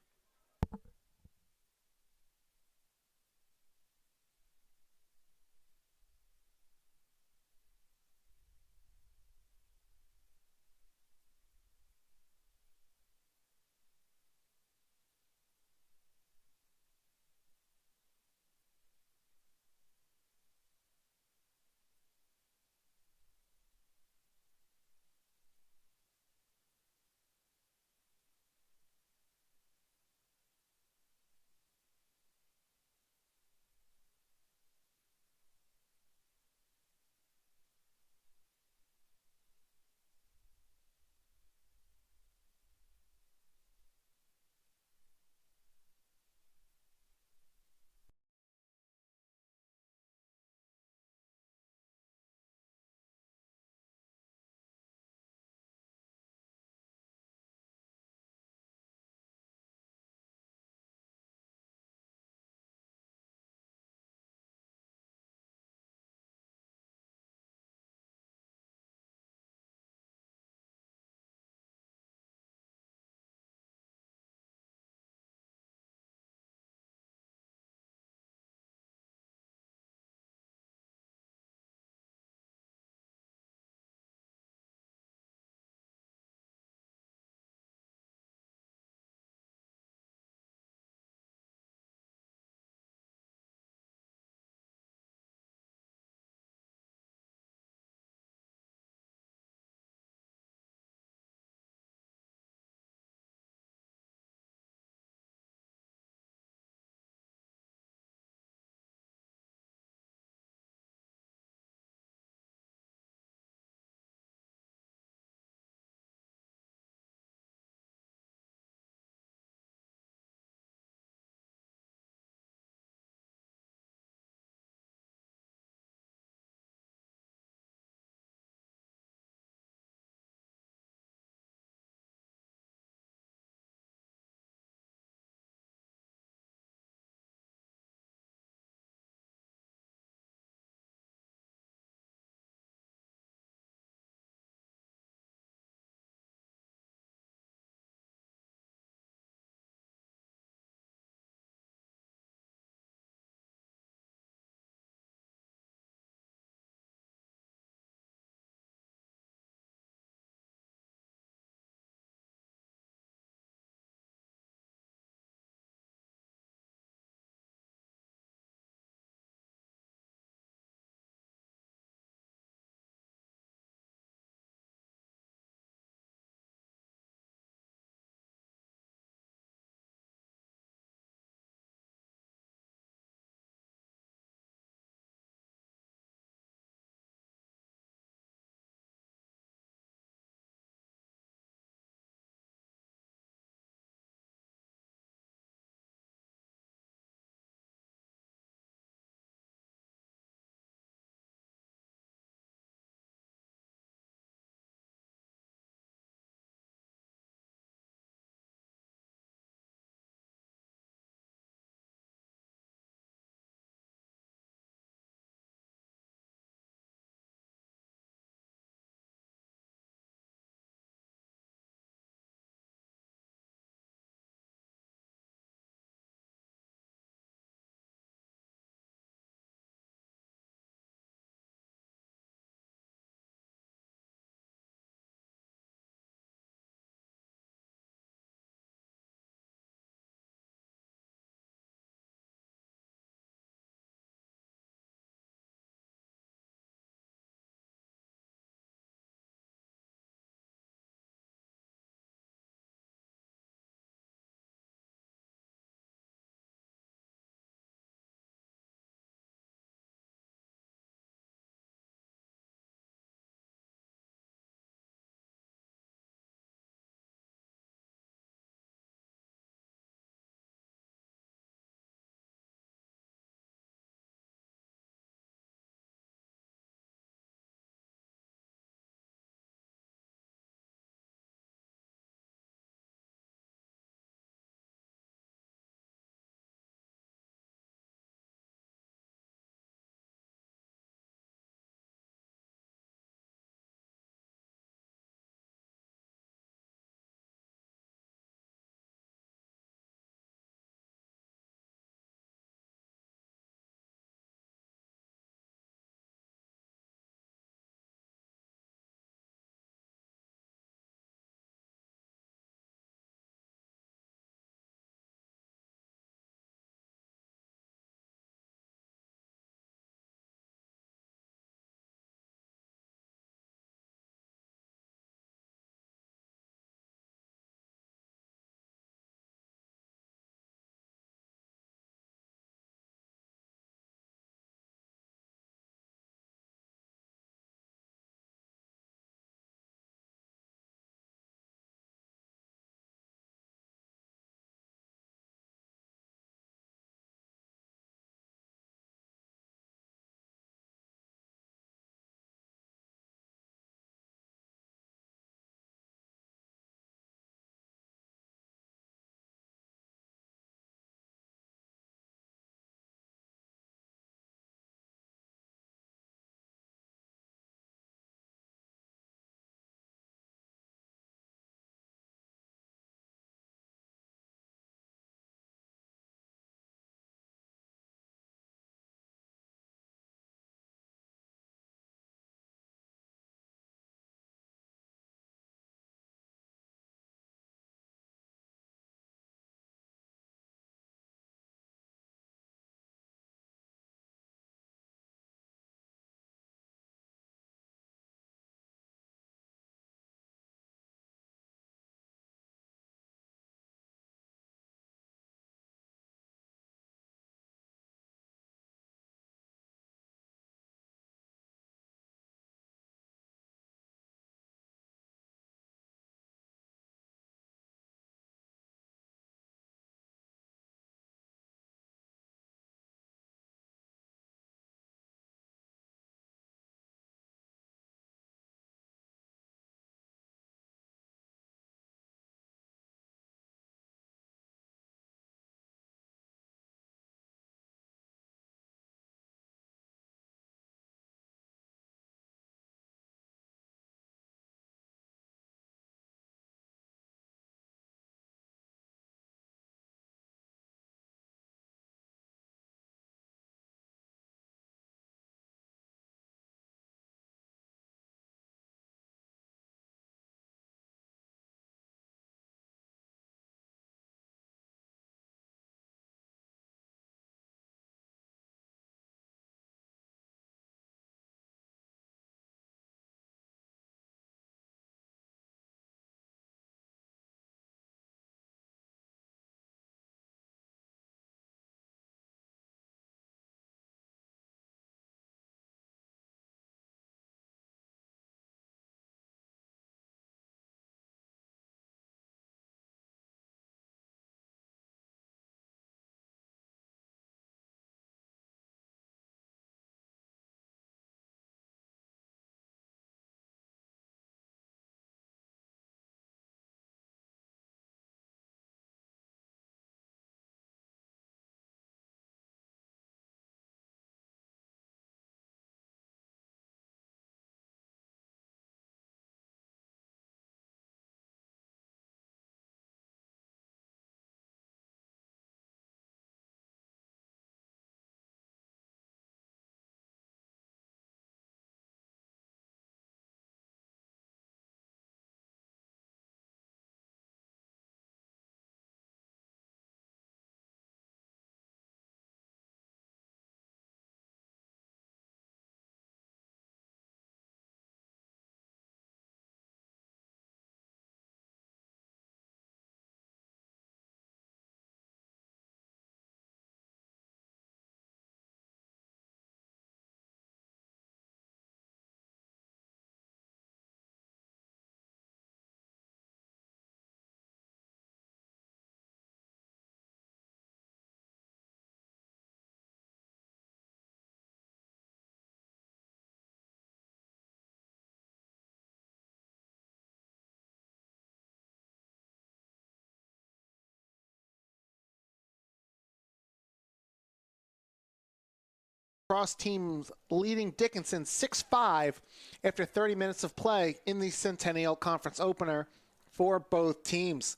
Lacrosse teams leading Dickinson 6-5 after 30 minutes of play in the Centennial Conference opener for both teams.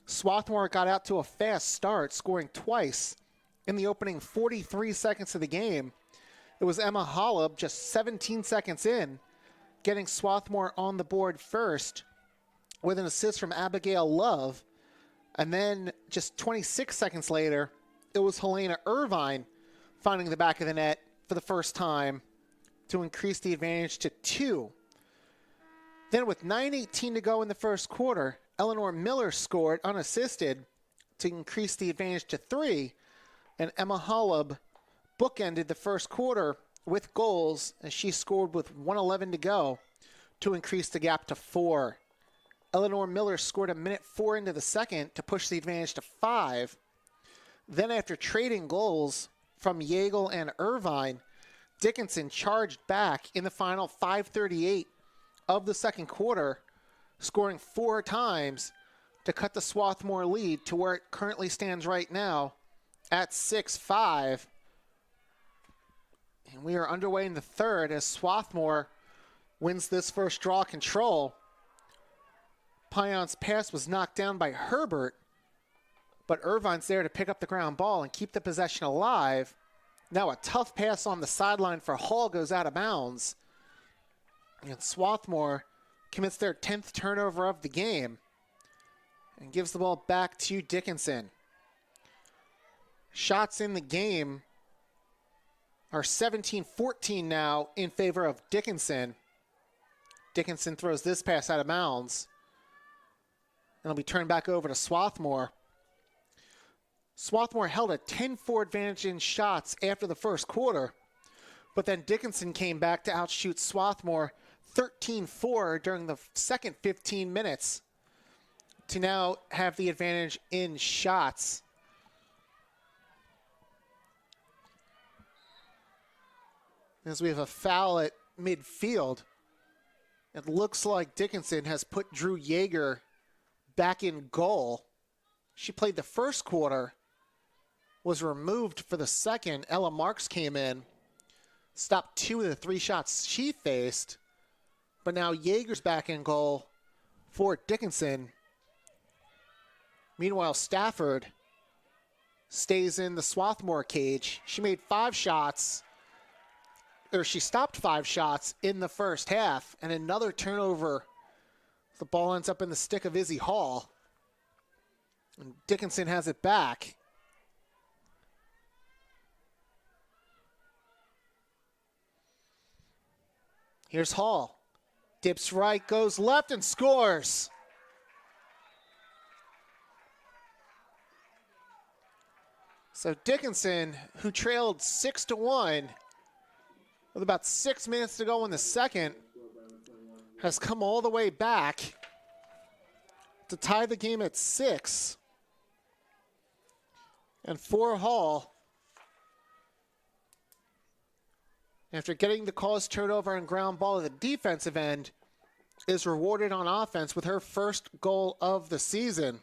Swarthmore got out to a fast start, scoring twice in the opening 43 seconds of the game. It was Emma Hollub just 17 seconds in, getting Swarthmore on the board first with an assist from Abigail Love. And then just 26 seconds later, it was Helena Irvine finding the back of the net for the first time to increase the advantage to 2. Then with 9:18 to go in the first quarter, Eleanor Miller scored unassisted to increase the advantage to 3, and Emma Hollub bookended the first quarter with goals as she scored with 1:11 to go to increase the gap to 4. Eleanor Miller scored a minute 4 into the second to push the advantage to 5. Then after trading goals from Yeagle and Irvine, Dickinson charged back in the final 5:38 of the second quarter, scoring 4 times to cut the Swarthmore lead to where it currently stands right now at 6-5. And we are underway in the third as Swarthmore wins this first draw control. Pion's pass was knocked down by Herbert, but Irvine's there to pick up the ground ball and keep the possession alive. Now a tough pass on the sideline for Hall goes out of bounds. And Swarthmore commits their 10th turnover of the game and gives the ball back to Dickinson. Shots in the game are 17-14 now in favor of Dickinson. Dickinson throws this pass out of bounds, and it'll be turned back over to Swarthmore. Swarthmore held a 10-4 advantage in shots after the first quarter, but then Dickinson came back to outshoot Swarthmore 13-4 during the second 15 minutes to now have the advantage in shots. As we have a foul at midfield, it looks like Dickinson has put Drew Yeager back in goal. She played the first quarter, was removed for the second. Ella Marks came in, stopped 2 of the 3 shots she faced, but now Yeager's back in goal for Dickinson. Meanwhile, Stafford stays in the Swarthmore cage. She made 5 shots, or she stopped 5 shots in the first half, and another turnover. The ball ends up in the stick of Izzy Hall, and Dickinson has it back. Here's Hall. Dips right, goes left, and scores. So Dickinson, who trailed 6-1 with about 6 minutes to go in the second, has come all the way back to tie the game at 6. And for Hall, after getting the cause turnover and ground ball at the defensive end, is rewarded on offense with her first goal of the season.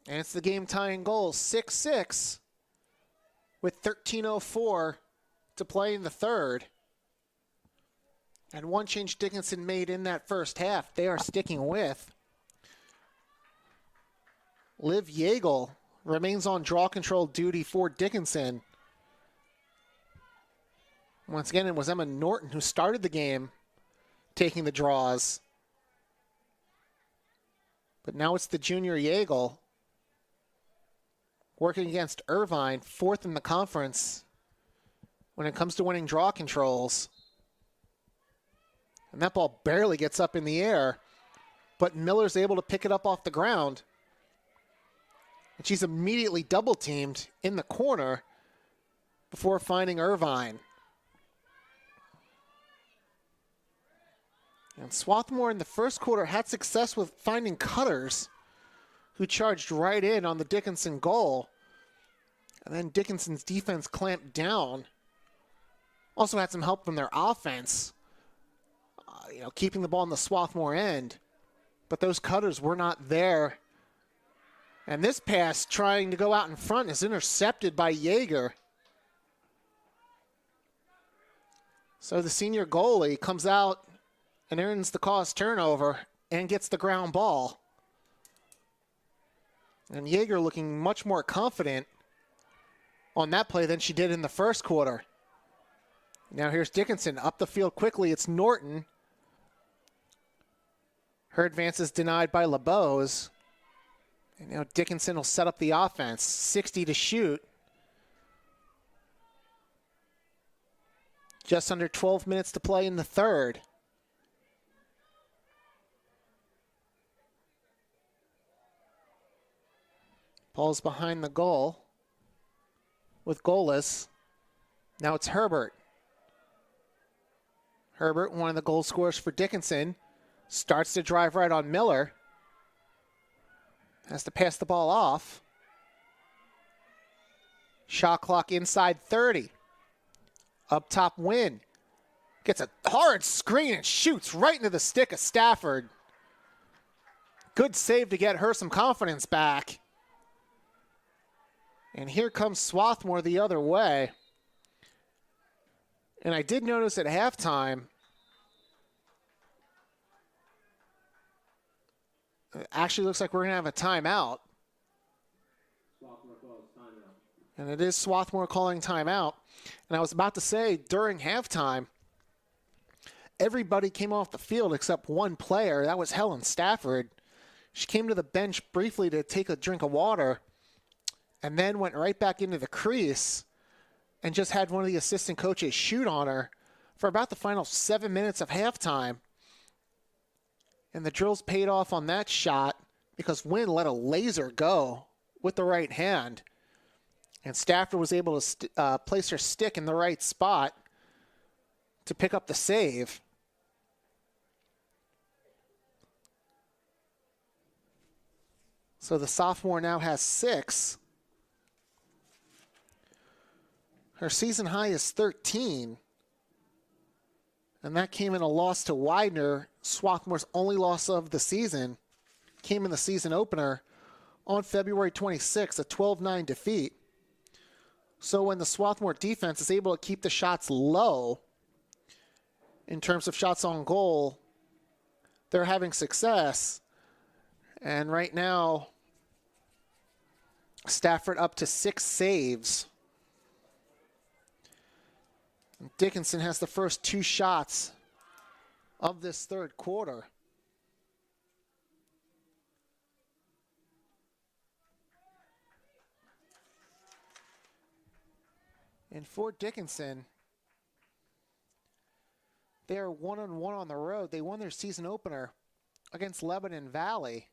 And it's the game-tying goal, 6-6, with 13:04 to play in the third. And one change Dickinson made in that first half, they are sticking with. Liv Yeagle remains on draw control duty for Dickinson. Once again, it was Emma Norton who started the game taking the draws. But now it's the junior Yeagle working against Irvine, 4th in the conference when it comes to winning draw controls. And that ball barely gets up in the air, but Miller's able to pick it up off the ground. And she's immediately double-teamed in the corner before finding Irvine. And Swarthmore in the first quarter had success with finding cutters who charged right in on the Dickinson goal. And then Dickinson's defense clamped down. Also had some help from their offense, keeping the ball on the Swarthmore end. But those cutters were not there. And this pass trying to go out in front is intercepted by Yeager. So the senior goalie comes out and earns the cause turnover and gets the ground ball. And Yeager looking much more confident on that play than she did in the first quarter. Now here's Dickinson up the field quickly. It's Norton. Her advance is denied by LeBeau's. And now Dickinson will set up the offense. 60 to shoot. Just under 12 minutes to play in the third. Ball's behind the goal with goalless. Now it's Herbert. Herbert, one of the goal scorers for Dickinson, starts to drive right on Miller. Has to pass the ball off. Shot clock inside 30. Up top, Wynn. Gets a hard screen and shoots right into the stick of Stafford. Good save to get her some confidence back. And here comes Swarthmore the other way. And I did notice at halftime, it actually looks like we're going to have a timeout. And it is Swarthmore calling timeout. And I was about to say, during halftime, everybody came off the field except one player. That was Helen Stafford. She came to the bench briefly to take a drink of water and then went right back into the crease and just had one of the assistant coaches shoot on her for about the final 7 minutes of halftime. And the drills paid off on that shot because Wynn let a laser go with the right hand. And Stafford was able to place her stick in the right spot to pick up the save. So the sophomore now has 6. Her season high is 13. And that came in a loss to Widener. Swarthmore's only loss of the season came in the season opener on February 26th, a 12-9 defeat. So when the Swarthmore defense is able to keep the shots low in terms of shots on goal, they're having success. And right now, Stafford up to 6 saves. Dickinson has the first 2 shots of this third quarter. And for Dickinson, they're 1-1 on the road. They won their season opener against Lebanon Valley.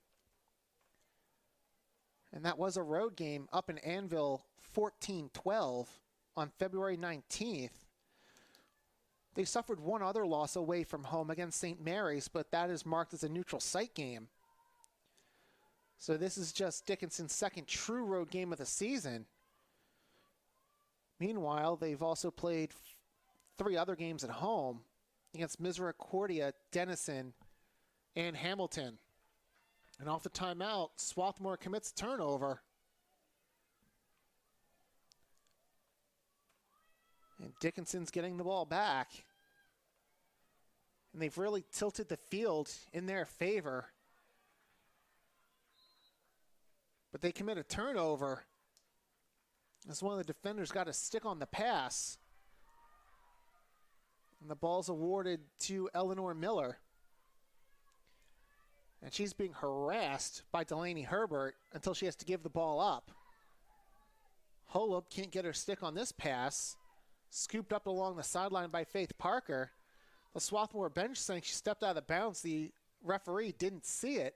And that was a road game up in Anvil, 14-12 on February 19th. They suffered one other loss away from home against St. Mary's, but that is marked as a neutral site game. So this is just Dickinson's second true road game of the season. Meanwhile, they've also played 3 other games at home against Misericordia, Denison, and Hamilton. And off the timeout, Swarthmore commits a turnover. And Dickinson's getting the ball back. And they've really tilted the field in their favor. But they commit a turnover as one of the defenders got a stick on the pass. And the ball's awarded to Eleanor Miller. And she's being harassed by Delaney Herbert until she has to give the ball up. Holub can't get her stick on this pass. Scooped up along the sideline by Faith Parker. The Swarthmore bench saying she stepped out of bounds. The referee didn't see it.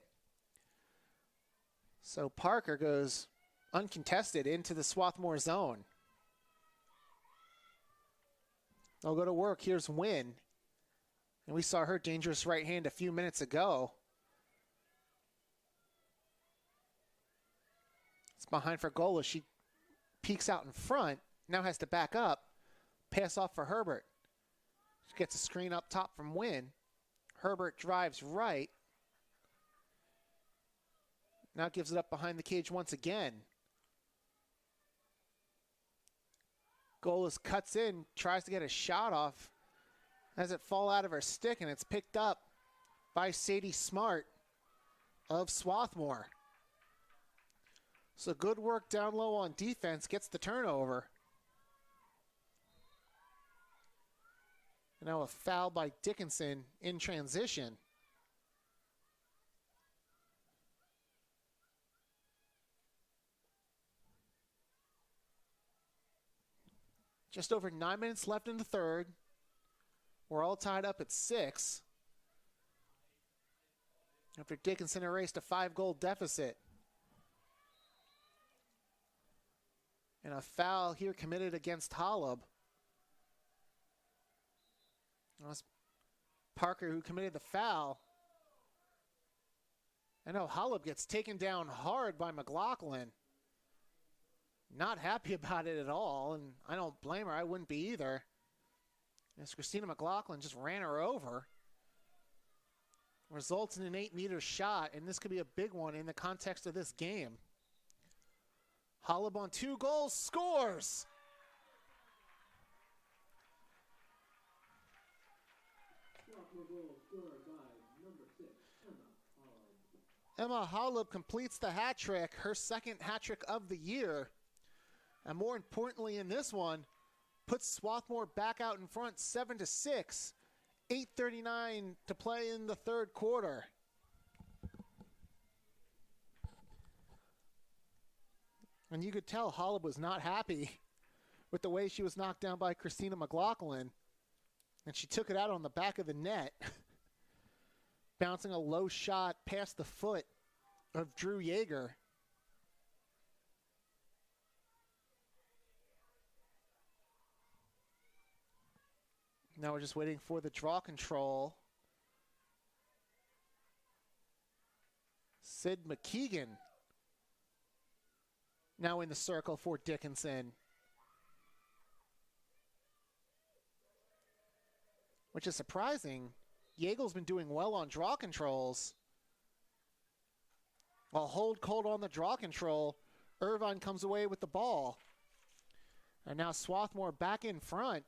So Parker goes uncontested into the Swarthmore zone. They'll go to work. Here's Wynn. And we saw her dangerous right hand a few minutes ago. It's behind for goal as she peeks out in front. Now has to back up. Pass off for Herbert. She gets a screen up top from Wynn. Herbert drives right. Now gives it up behind the cage once again. Goalis cuts in, tries to get a shot off, has it fall out of her stick, and it's picked up by Sadie Smart of Swarthmore. So good work down low on defense, gets the turnover. And now a foul by Dickinson in transition. Just over 9 minutes left in the third. We're all tied up at 6. After Dickinson erased a 5-goal deficit. And a foul here committed against Holub. It was Parker who committed the foul. I know Holub gets taken down hard by McLaughlin. Not happy about it at all, and I don't blame her. I wouldn't be either. As Christina McLaughlin just ran her over. Results in an 8-meter shot, and this could be a big one in the context of this game. Holub on 2 goals, scores! Emma Holub completes the hat trick, her second hat trick of the year. And more importantly in this one, puts Swarthmore back out in front 7-6. 8:39 to play in the third quarter. And you could tell Holub was not happy with the way she was knocked down by Christina McLaughlin. And she took it out on the back of the net, bouncing a low shot past the foot of Drew Yeager. Now we're just waiting for the draw control. Sid McKeegan now in the circle for Dickinson. Which is surprising. Yeagel's been doing well on draw controls. While hold cold on the draw control, Irvine comes away with the ball. And now Swarthmore back in front.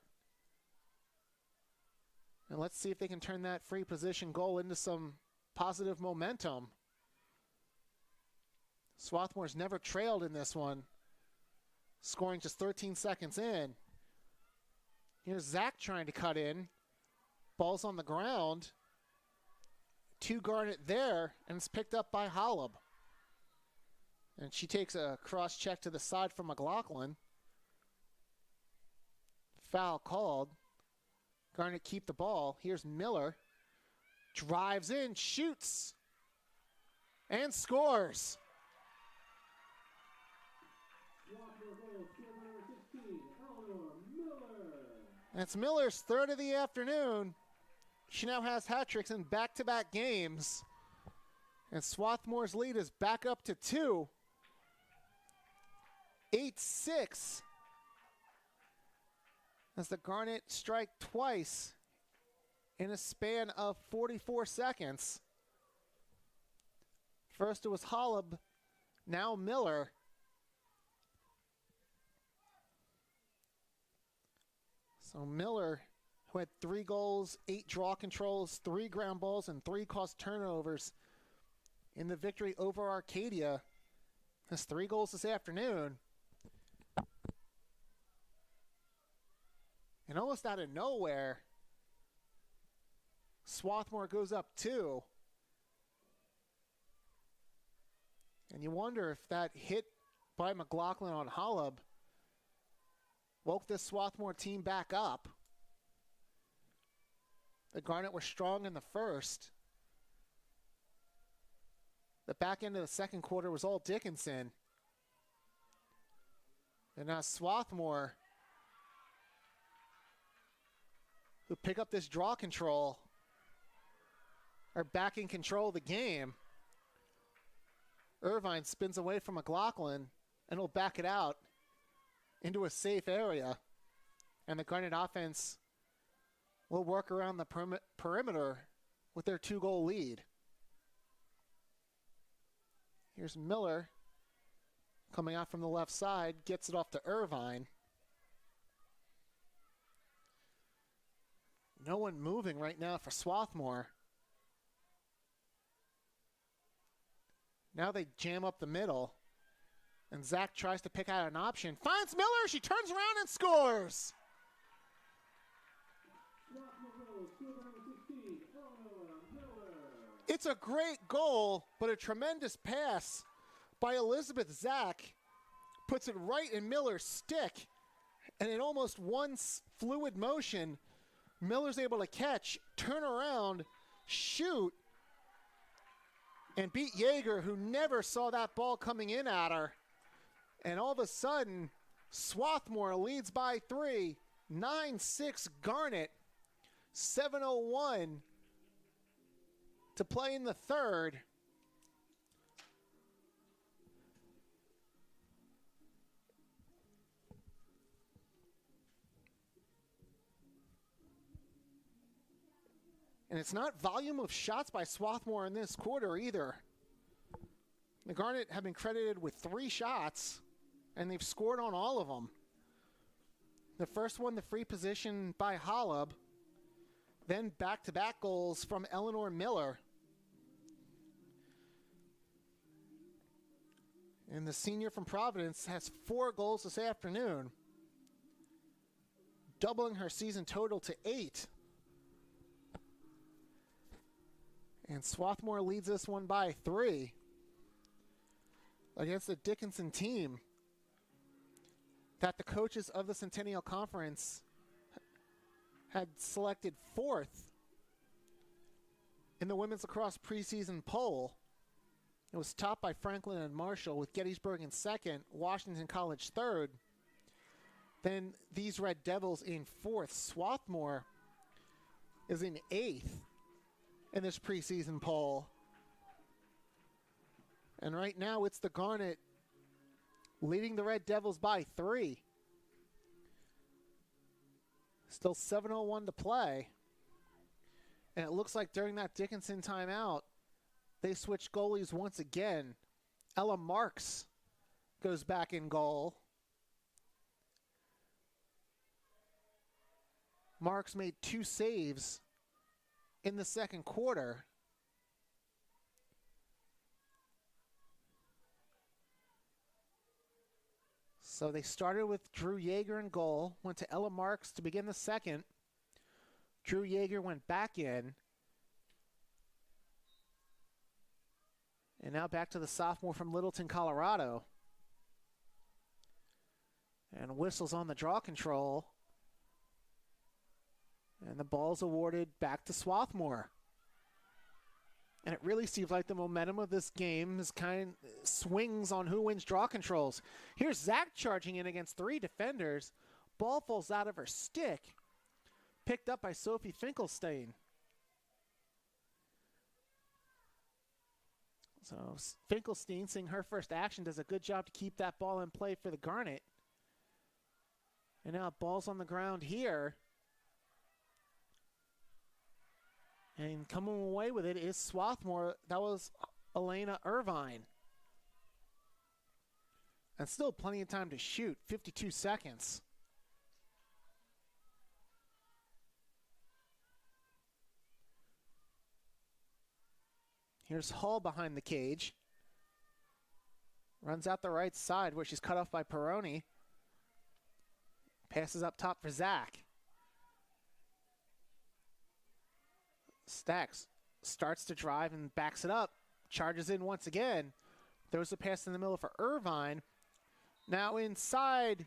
And let's see if they can turn that free position goal into some positive momentum. Swarthmore's never trailed in this one, scoring just 13 seconds in. Here's Zach trying to cut in. Ball's on the ground. 2 Garnet there, and it's picked up by Holub. And she takes a cross check to the side from McLaughlin. Foul called. Garnet keep the ball. Here's Miller. Drives in, shoots, and scores. That's Miller's third of the afternoon. She now has hat tricks in back-to-back games. And Swarthmore's lead is back up to 2. 8-6. As the Garnet strike twice in a span of 44 seconds. First it was Holub, now Miller. So Miller, who had 3 goals, 8 draw controls, 3 ground balls, and 3 caused turnovers in the victory over Arcadia, has 3 goals this afternoon. And almost out of nowhere, Swarthmore goes up 2. And you wonder if that hit by McLaughlin on Holub woke this Swarthmore team back up. The Garnet were strong in the first. The back end of the second quarter was all Dickinson. And now Swarthmore, who pick up this draw control, are back in control of the game. Irvine spins away from McLaughlin and will back it out into a safe area. And the Garnet offense will work around the perimeter with their 2-goal lead. Here's Miller coming out from the left side, gets it off to Irvine. No one moving right now for Swarthmore. Now they jam up the middle. And Zach tries to pick out an option. Finds Miller. She turns around and scores. It's a great goal, but a tremendous pass by Elizabeth Zach. Puts it right in Miller's stick. And in almost one fluid motion, Miller's able to catch, turn around, shoot, and beat Yeager, who never saw that ball coming in at her. And all of a sudden, Swarthmore leads by 3, 9-6 Garnet, 7:01 to play in the third. And it's not volume of shots by Swarthmore in this quarter either. The Garnet have been credited with 3 shots, and they've scored on all of them. The first one, the free position by Hollub. Then back-to-back goals from Eleanor Miller. And the senior from Providence has 4 goals this afternoon, doubling her season total to 8. And Swarthmore leads this one by 3 against the Dickinson team that the coaches of the Centennial Conference had selected 4th in the women's lacrosse preseason poll. It was topped by Franklin and Marshall, with Gettysburg in 2nd, Washington College 3rd. Then these Red Devils in 4th. Swarthmore is in 8th in this preseason poll. And right now it's the Garnet leading the Red Devils by 3. Still 7:01 to play. And it looks like during that Dickinson timeout, they switched goalies once again. Ella Marks goes back in goal. Marks made 2 saves in the second quarter. So they started with Drew Yeager in goal, went to Ella Marks to begin the second. Drew Yeager went back in. And now back to the sophomore from Littleton, Colorado. And whistles on the draw control. And the ball's awarded back to Swarthmore. And it really seems like the momentum of this game is kind of swings on who wins draw controls. Here's Zach charging in against 3 defenders. Ball falls out of her stick. Picked up by Sophie Finkelstein. So Finkelstein, seeing her first action, does a good job to keep that ball in play for the Garnet. And now ball's on the ground here. And coming away with it is Swarthmore. That was Elena Irvine. And still plenty of time to shoot, 52 seconds. Here's Hall behind the cage. Runs out the right side where she's cut off by Peroni. Passes up top for Zach. Stacks starts to drive and backs it up. Charges in once again. Throws a pass in the middle for Irvine. Now inside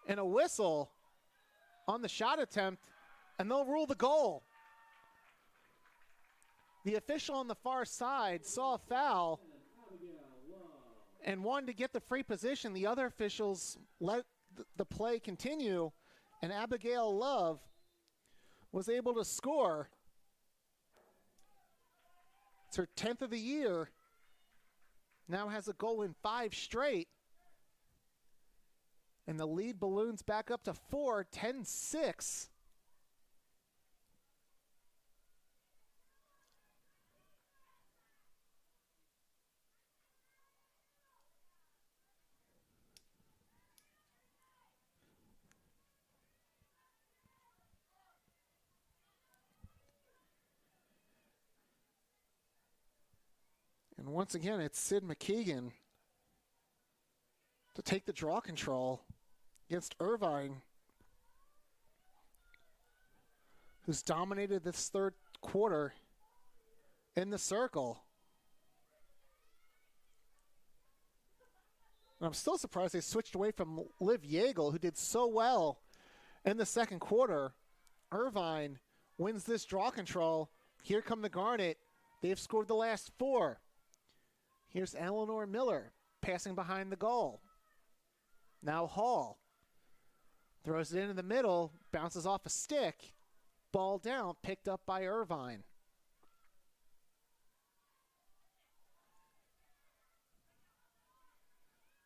and a whistle on the shot attempt, and they'll rule the goal. The official on the far side saw a foul and wanted to get the free position. The other officials let the play continue, and Abigail Love was able to score. It's her 10th of the year. Now has a goal in 5 straight. And the lead balloons back up to 4, 10-6. And once again, it's Sid McKeegan to take the draw control against Irvine, who's dominated this third quarter in the circle. And I'm still surprised they switched away from Liv Yeagle, who did so well in the second quarter. Irvine wins this draw control. Here come the Garnet. They've scored the last 4. Here's Eleanor Miller passing behind the goal. Now Hall throws it into the middle, bounces off a stick, ball down, picked up by Irvine.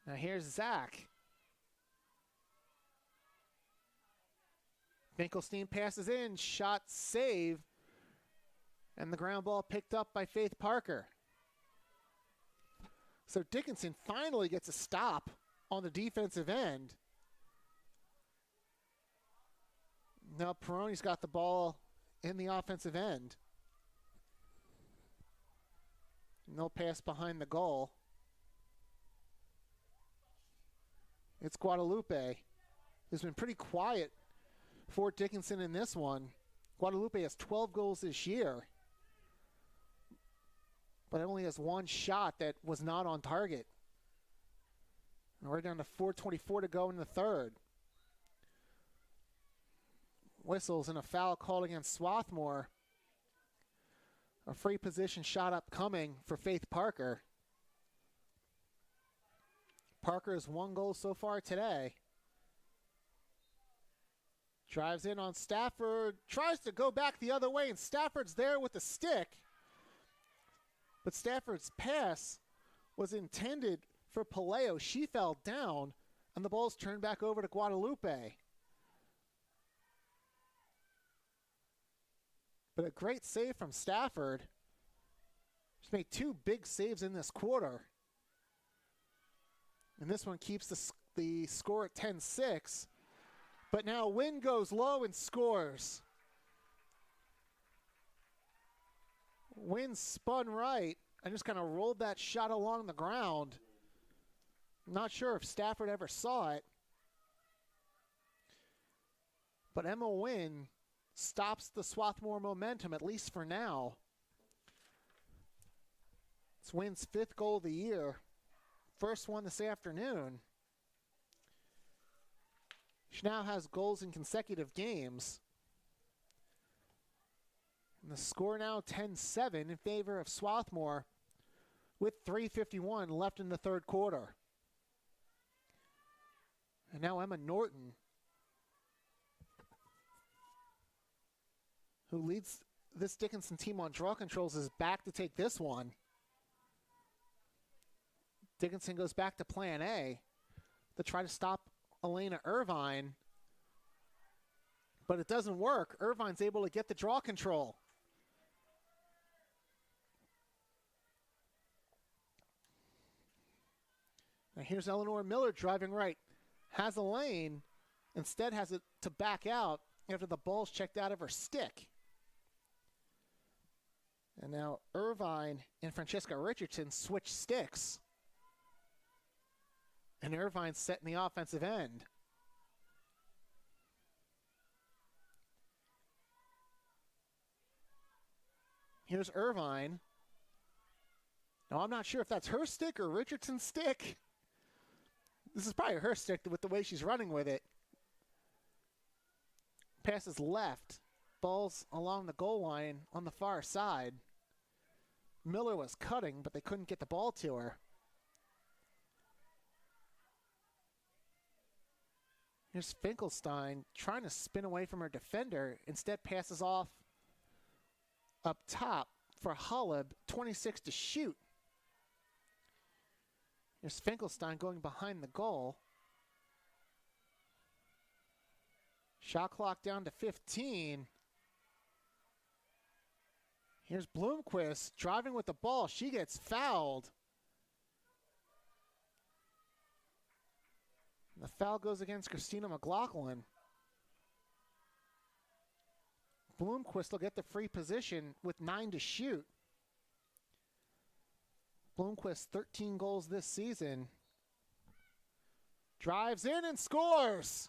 Now here's Zach. Finkelstein passes in, shot save, and the ground ball picked up by Faith Parker. So Dickinson finally gets a stop on the defensive end. Now Peroni's got the ball in the offensive end. No pass behind the goal. It's Guadalupe, who's been pretty quiet for Dickinson in this one. Guadalupe has 12 goals this year, but it only has 1 shot that was not on target. And we're down to 4:24 to go in the third. Whistles and a foul called against Swarthmore. A free position shot upcoming for Faith Parker. Parker has 1 goal so far today. Drives in on Stafford, tries to go back the other way, and Stafford's there with the stick. But Stafford's pass was intended for Paleo. She fell down, and the ball's turned back over to Guadalupe. But a great save from Stafford. She's made 2 big saves in this quarter. And this one keeps the score at 10-6. But now Wynn goes low and scores. Wynn spun right and just kind of rolled that shot along the ground. Not sure if Stafford ever saw it. But Emma Wynn stops the Swarthmore momentum, at least for now. It's Wynn's 5th goal of the year. First one this afternoon. She now has goals in consecutive games. And the score now 10-7 in favor of Swarthmore with 3:51 left in the third quarter. And now Emma Norton, who leads this Dickinson team on draw controls, is back to take this one. Dickinson goes back to plan A to try to stop Elena Irvine, but it doesn't work. Irvine's able to get the draw control. Now here's Eleanor Miller driving right. Has a lane, instead has it to back out after the ball's checked out of her stick. And now Irvine and Francesca Richardson switch sticks. And Irvine's set in the offensive end. Here's Irvine. Now, I'm not sure if that's her stick or Richardson's stick. This is probably her stick with the way she's running with it. Passes left. Ball's along the goal line on the far side. Miller was cutting, but they couldn't get the ball to her. Here's Finkelstein trying to spin away from her defender. Instead passes off up top for Hulleb, 26 to shoot. Here's Finkelstein going behind the goal. Shot clock down to 15. Here's Bloomquist driving with the ball. She gets fouled. The foul goes against Christina McLaughlin. Bloomquist will get the free position with 9 to shoot. Bloomquist, 13 goals this season. Drives in and scores.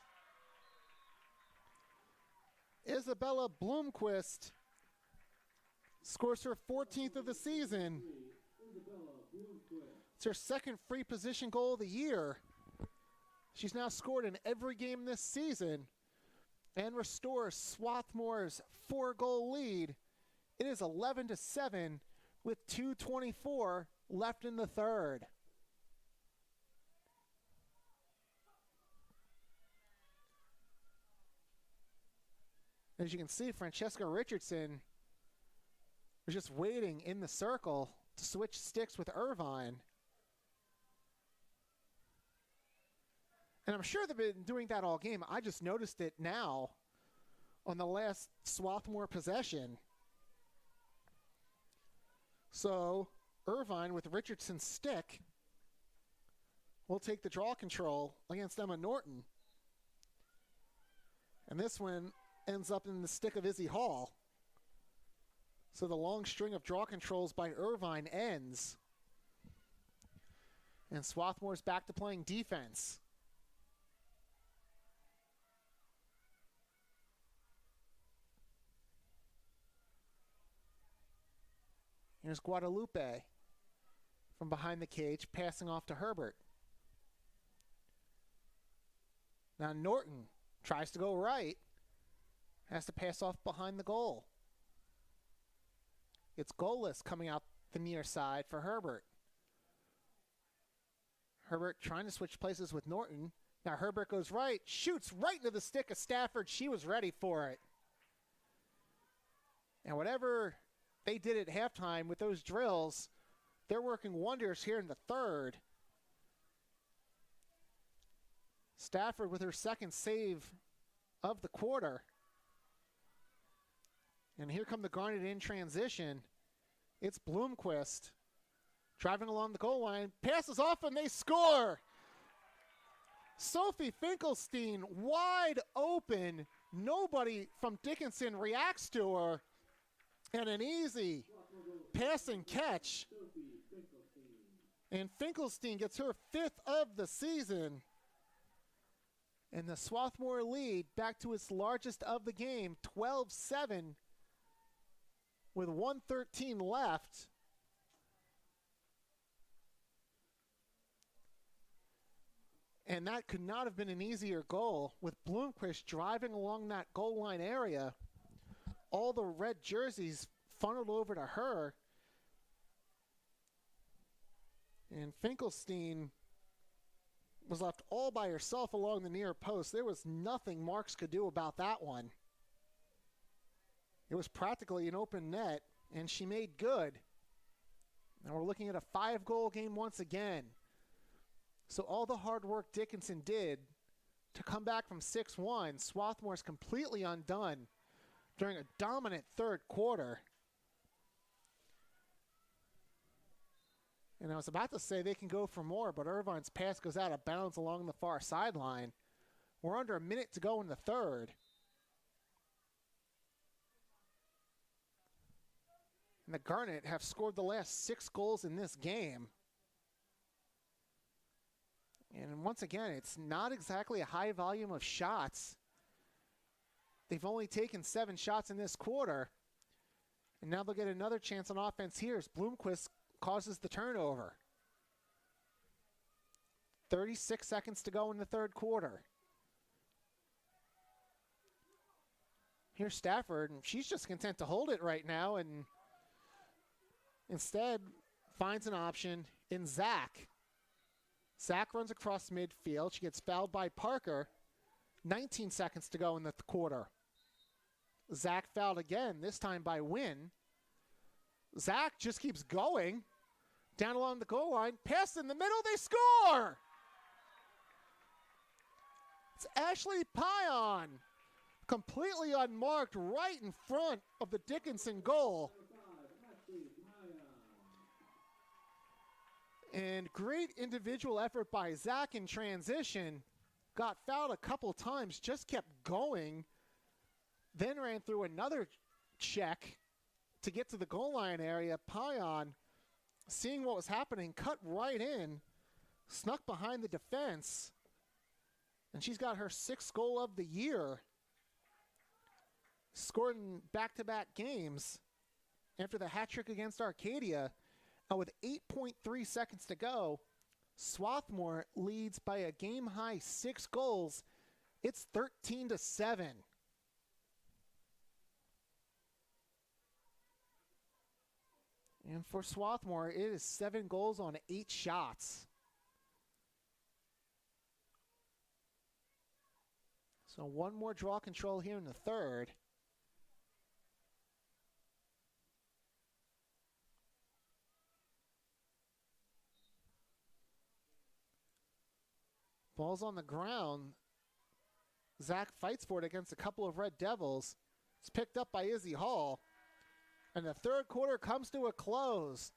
Isabella Bloomquist scores her 14th of the season. It's her second free position goal of the year. She's now scored in every game this season and restores Swarthmore's 4-goal lead. It is 11-7 with 2:24 left in the third. As you can see, Francesca Richardson was just waiting in the circle to switch sticks with Irvine. And I'm sure they've been doing that all game. I just noticed it now on the last Swarthmore possession. So Irvine with Richardson's stick will take the draw control against Emma Norton. And this one ends up in the stick of Izzy Hall. So the long string of draw controls by Irvine ends. And Swarthmore's back to playing defense. Here's Guadalupe from behind the cage, passing off to Herbert. Now Norton tries to go right. Has to pass off behind the goal. It's goalless coming out the near side for Herbert. Herbert trying to switch places with Norton. Now Herbert goes right, shoots right into the stick of Stafford. She was ready for it. And whatever they did at halftime with those drills, they're working wonders here in the third. Stafford with her second save of the quarter. And here come the Garnet in transition. It's Bloomquist driving along the goal line, passes off, and they score. Sophie Finkelstein wide open. Nobody from Dickinson reacts to her. And an easy pass and catch. And Finkelstein gets her 5th of the season. And the Swarthmore lead back to its largest of the game, 12-7. With 1:13 left. And that could not have been an easier goal with Bloomquist driving along that goal line area. All the red jerseys funneled over to her. And Finkelstein was left all by herself along the near post. There was nothing Marks could do about that one. It was practically an open net, and she made good. Now we're looking at a 5-goal game once again. So all the hard work Dickinson did to come back from 6-1, Swarthmore's completely undone during a dominant third quarter. And I was about to say they can go for more, but Irvine's pass goes out of bounds along the far sideline. We're under a minute to go in the third. And the Garnet have scored the last 6 goals in this game. And once again, it's not exactly a high volume of shots. They've only taken 7 shots in this quarter. And now they'll get another chance on offense here as Bloomquist causes the turnover. 36 seconds to go in the third quarter. Here's Stafford, and she's just content to hold it right now, and instead finds an option in Zach. Zach runs across midfield. She gets fouled by Parker. 19 seconds to go in the quarter. Zach fouled again, this time by Wynn. Zach just keeps going. Down along the goal line. Pass in the middle. They score! It's Ashley Pion. Completely unmarked right in front of the Dickinson goal. And great individual effort by Zach in transition. Got fouled a couple times, just kept going. Then ran through another check to get to the goal line area. Pion seeing what was happening, cut right in, snuck behind the defense, and she's got her 6th goal of the year. Scored in back-to-back games after the hat trick against Arcadia. And with 8.3 seconds to go, Swarthmore leads by a game-high 6 goals. It's 13-7. And for Swarthmore, it is 7 goals on 8 shots. So one more draw control here in the third. Ball's on the ground. Zach fights for it against a couple of Red Devils. It's picked up by Izzy Hall. And the third quarter comes to a close.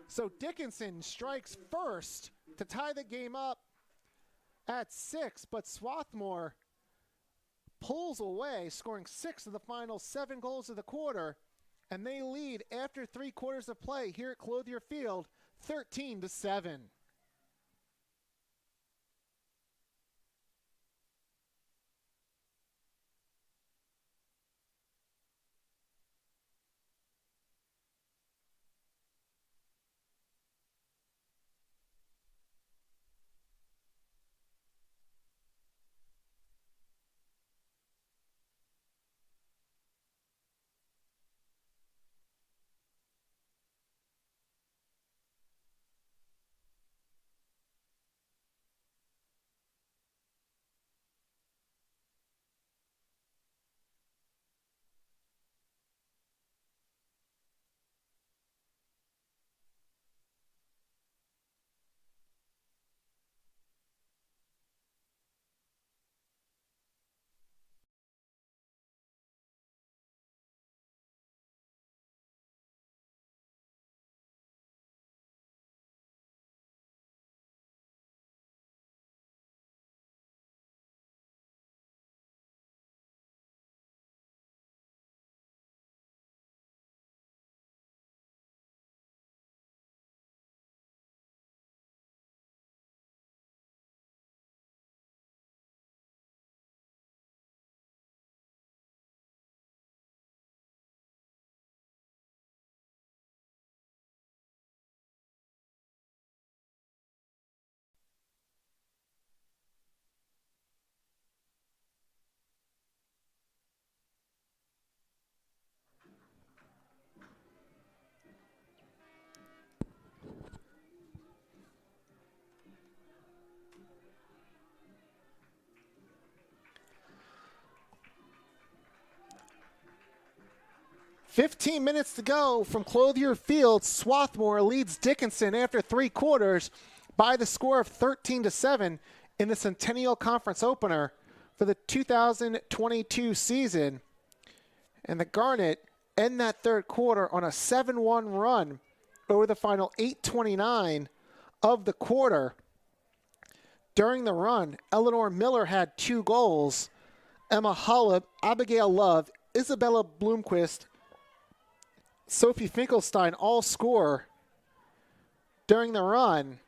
So Dickinson strikes first to tie the game up at 6, but Swarthmore pulls away, scoring 6 of the final 7 goals of the quarter, and they lead after 3 quarters of play here at Clothier Field, 13-7. "15 minutes to go from Clothier Field. Swarthmore leads Dickinson after 3 quarters by the score of 13-7 in the Centennial Conference opener for the 2022 season. And the Garnet end that third quarter on a 7-1 run over the final 8:29 of the quarter. During the run, Eleanor Miller had 2 goals. Emma Hollop, Abigail Love, Isabella Bloomquist, Sophie Finkelstein all score during the run.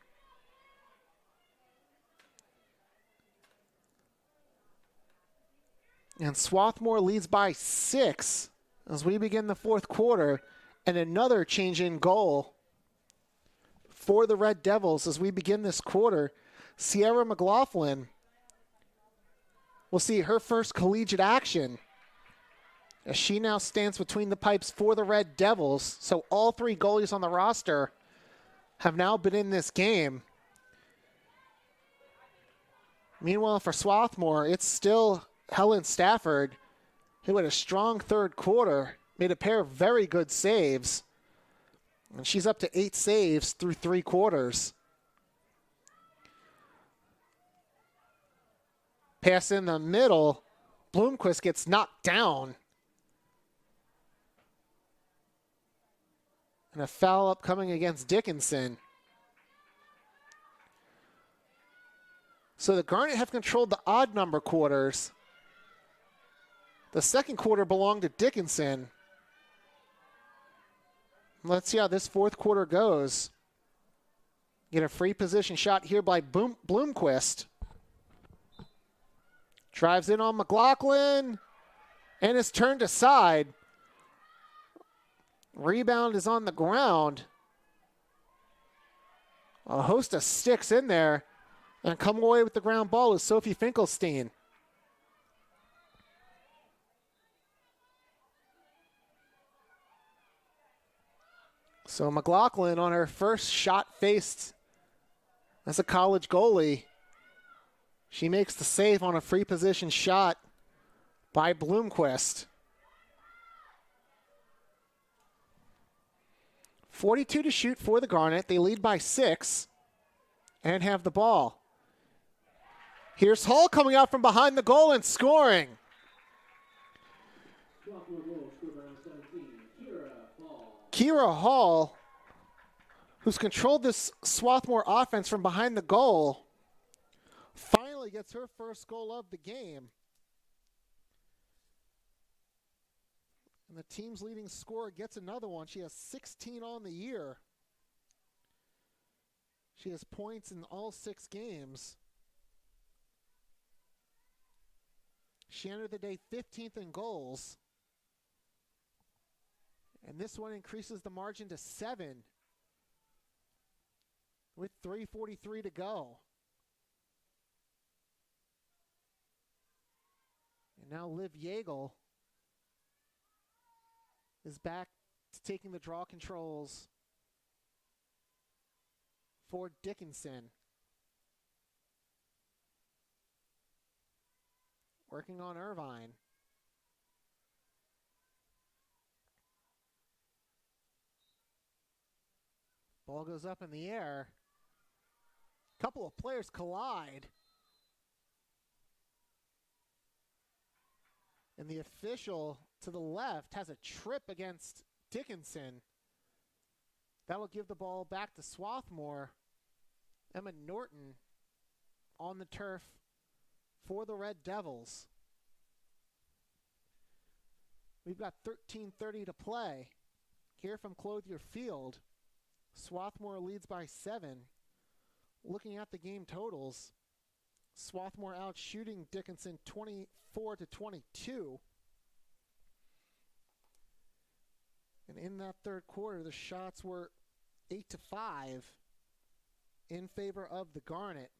And Swarthmore leads by 6 as we begin the fourth quarter. And another change in goal for the Red Devils as we begin this quarter. Sierra McLaughlin will see her first collegiate action as she now stands between the pipes for the Red Devils. So all 3 goalies on the roster have now been in this game. Meanwhile, for Swarthmore, it's still Helen Stafford, who had a strong third quarter, made a pair of very good saves. And she's up to 8 saves through 3 quarters. Pass in the middle. Bloomquist gets knocked down. And a foul upcoming against Dickinson. So the Garnet have controlled the odd number quarters. The second quarter belonged to Dickinson. Let's see how this fourth quarter goes. Get a free position shot here by Bloomquist. Drives in on McLaughlin and is turned aside. Rebound is on the ground. A host of sticks in there. And coming away with the ground ball is Sophie Finkelstein. So McLaughlin on her first shot faced as a college goalie. She makes the save on a free position shot by Bloomquist. 42 to shoot for the Garnet. They lead by 6 and have the ball. Here's Hall coming out from behind the goal and scoring. Kira Hall, who's controlled this Swarthmore offense from behind the goal, finally gets her first goal of the game. And the team's leading scorer gets another one. She has 16 on the year. She has points in all 6 games. She entered the day 15th in goals. And this one increases the margin to 7 with 3:43 to go. And now Liv Yeagle is back to taking the draw controls for Dickinson. Working on Irvine. Ball goes up in the air. A couple of players collide. And the official to the left has a trip against Dickinson. That will give the ball back to Swarthmore. Emma Norton on the turf for the Red Devils. We've got 13:30 to play here from Clothier Field. Swarthmore leads by 7. Looking at the game totals, Swarthmore out shooting Dickinson 24 to 22. And in that third quarter, the shots were 8 to 5 in favor of the Garnet.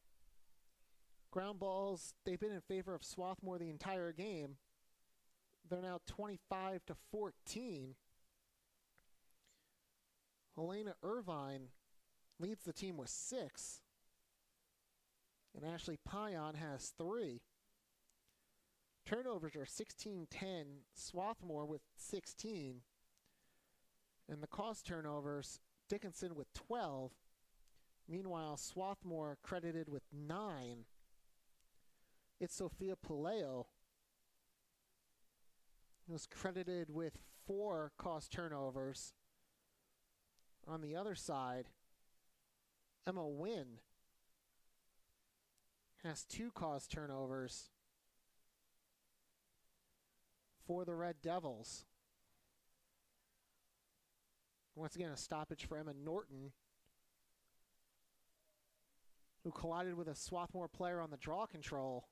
Ground balls, they've been in favor of Swarthmore the entire game. They're now 25 to 14. Helena Irvine leads the team with 6. And Ashley Payan has 3. Turnovers are 16-10. Swarthmore with 16. And the cause turnovers, Dickinson with 12. Meanwhile, Swarthmore credited with 9. It's Sophia Puleo, who's credited with 4 cause turnovers. On the other side, Emma Wynn has 2 cause turnovers for the Red Devils. Once again, a stoppage for Emma Norton, who collided with a Swarthmore player on the draw control.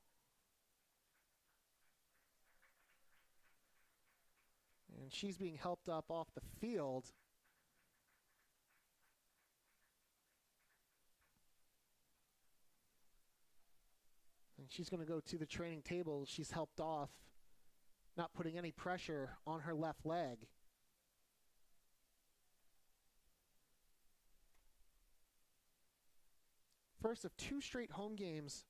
And she's being helped up off the field. And she's going to go to the training table. She's helped off, not putting any pressure on her left leg. First of 2 straight home games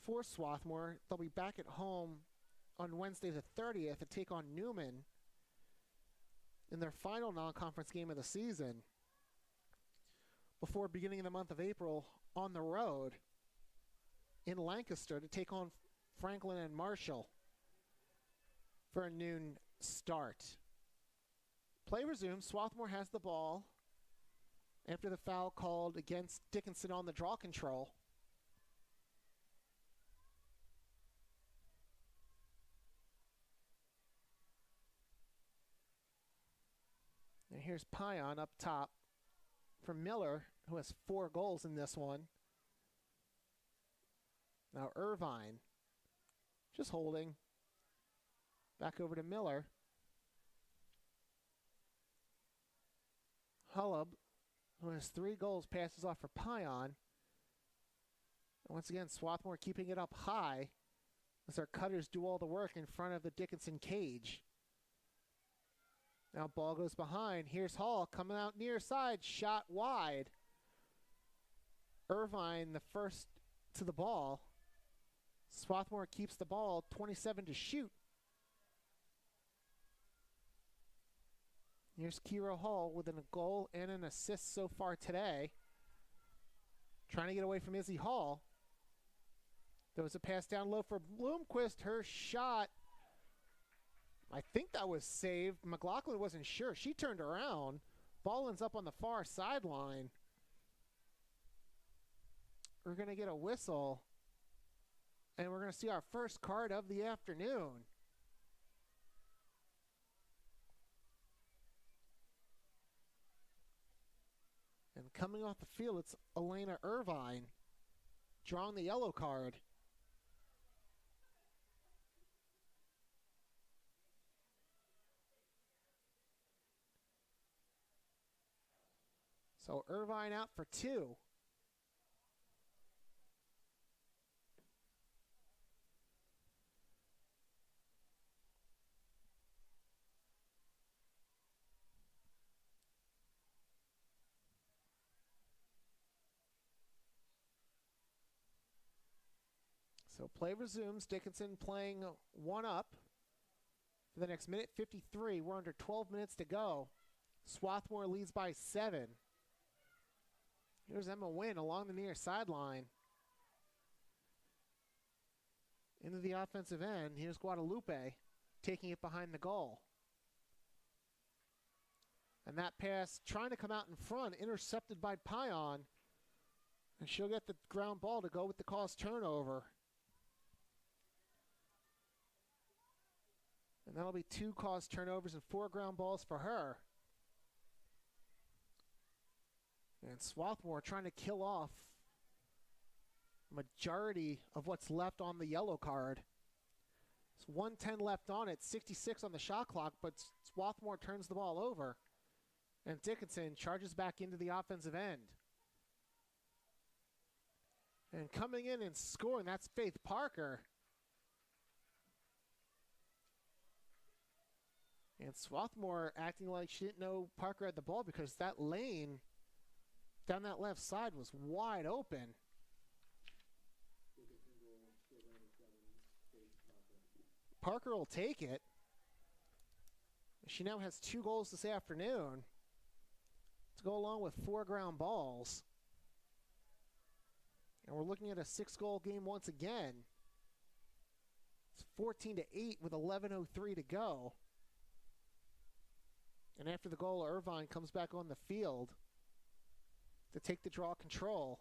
for Swarthmore. They'll be back at home on Wednesday the 30th to take on Newman in their final non-conference game of the season before beginning the month of April on the road in Lancaster to take on Franklin and Marshall for a noon start. Play resumes. Swarthmore has the ball after the foul called against Dickinson on the draw control. here's Pion up top from Miller, who has 4 goals in this one. Now Irvine just holding. Back over to Miller. Hullub, who has 3 goals, passes off for Pion. And once again, Swarthmore keeping it up high as our cutters do all the work in front of the Dickinson cage. Now ball goes behind. Here's Hall coming out near side, shot wide. Irvine the first to the ball. Swarthmore keeps the ball, 27 to shoot. Here's Kiro Hall with a goal and an assist so far today. Trying to get away from Izzy Hall. There was a pass down low for Bloomquist. Her shot, I think that was saved. McLaughlin wasn't sure. She turned around. Ball ends up on the far sideline. We're going to get a whistle. And we're going to see our first card of the afternoon. And coming off the field, it's Elena Irvine drawing the yellow card. So Irvine out for 2. So play resumes. Dickinson playing 1 up for the next minute 53. We're under 12 minutes to go. Swarthmore leads by 7. Here's Emma Wynn along the near sideline. Into the offensive end. Here's Guadalupe taking it behind the goal. And that pass trying to come out in front, intercepted by Pion. And she'll get the ground ball to go with the caused turnover. And that'll be 2 caused turnovers and 4 ground balls for her. And Swarthmore trying to kill off majority of what's left on the yellow card. It's 1:10 left on it, 66 on the shot clock, but Swarthmore turns the ball over. And Dickinson charges back into the offensive end. And coming in and scoring, that's Faith Parker. And Swarthmore acting like she didn't know Parker had the ball because that lane down that left side was wide open. Parker will take it. She now has 2 goals this afternoon to go along with 4 ground balls. And we're looking at a 6-goal game once again. It's 14-8 with 11:03 to go. And after the goal, Irvine comes back on the field to take the draw control.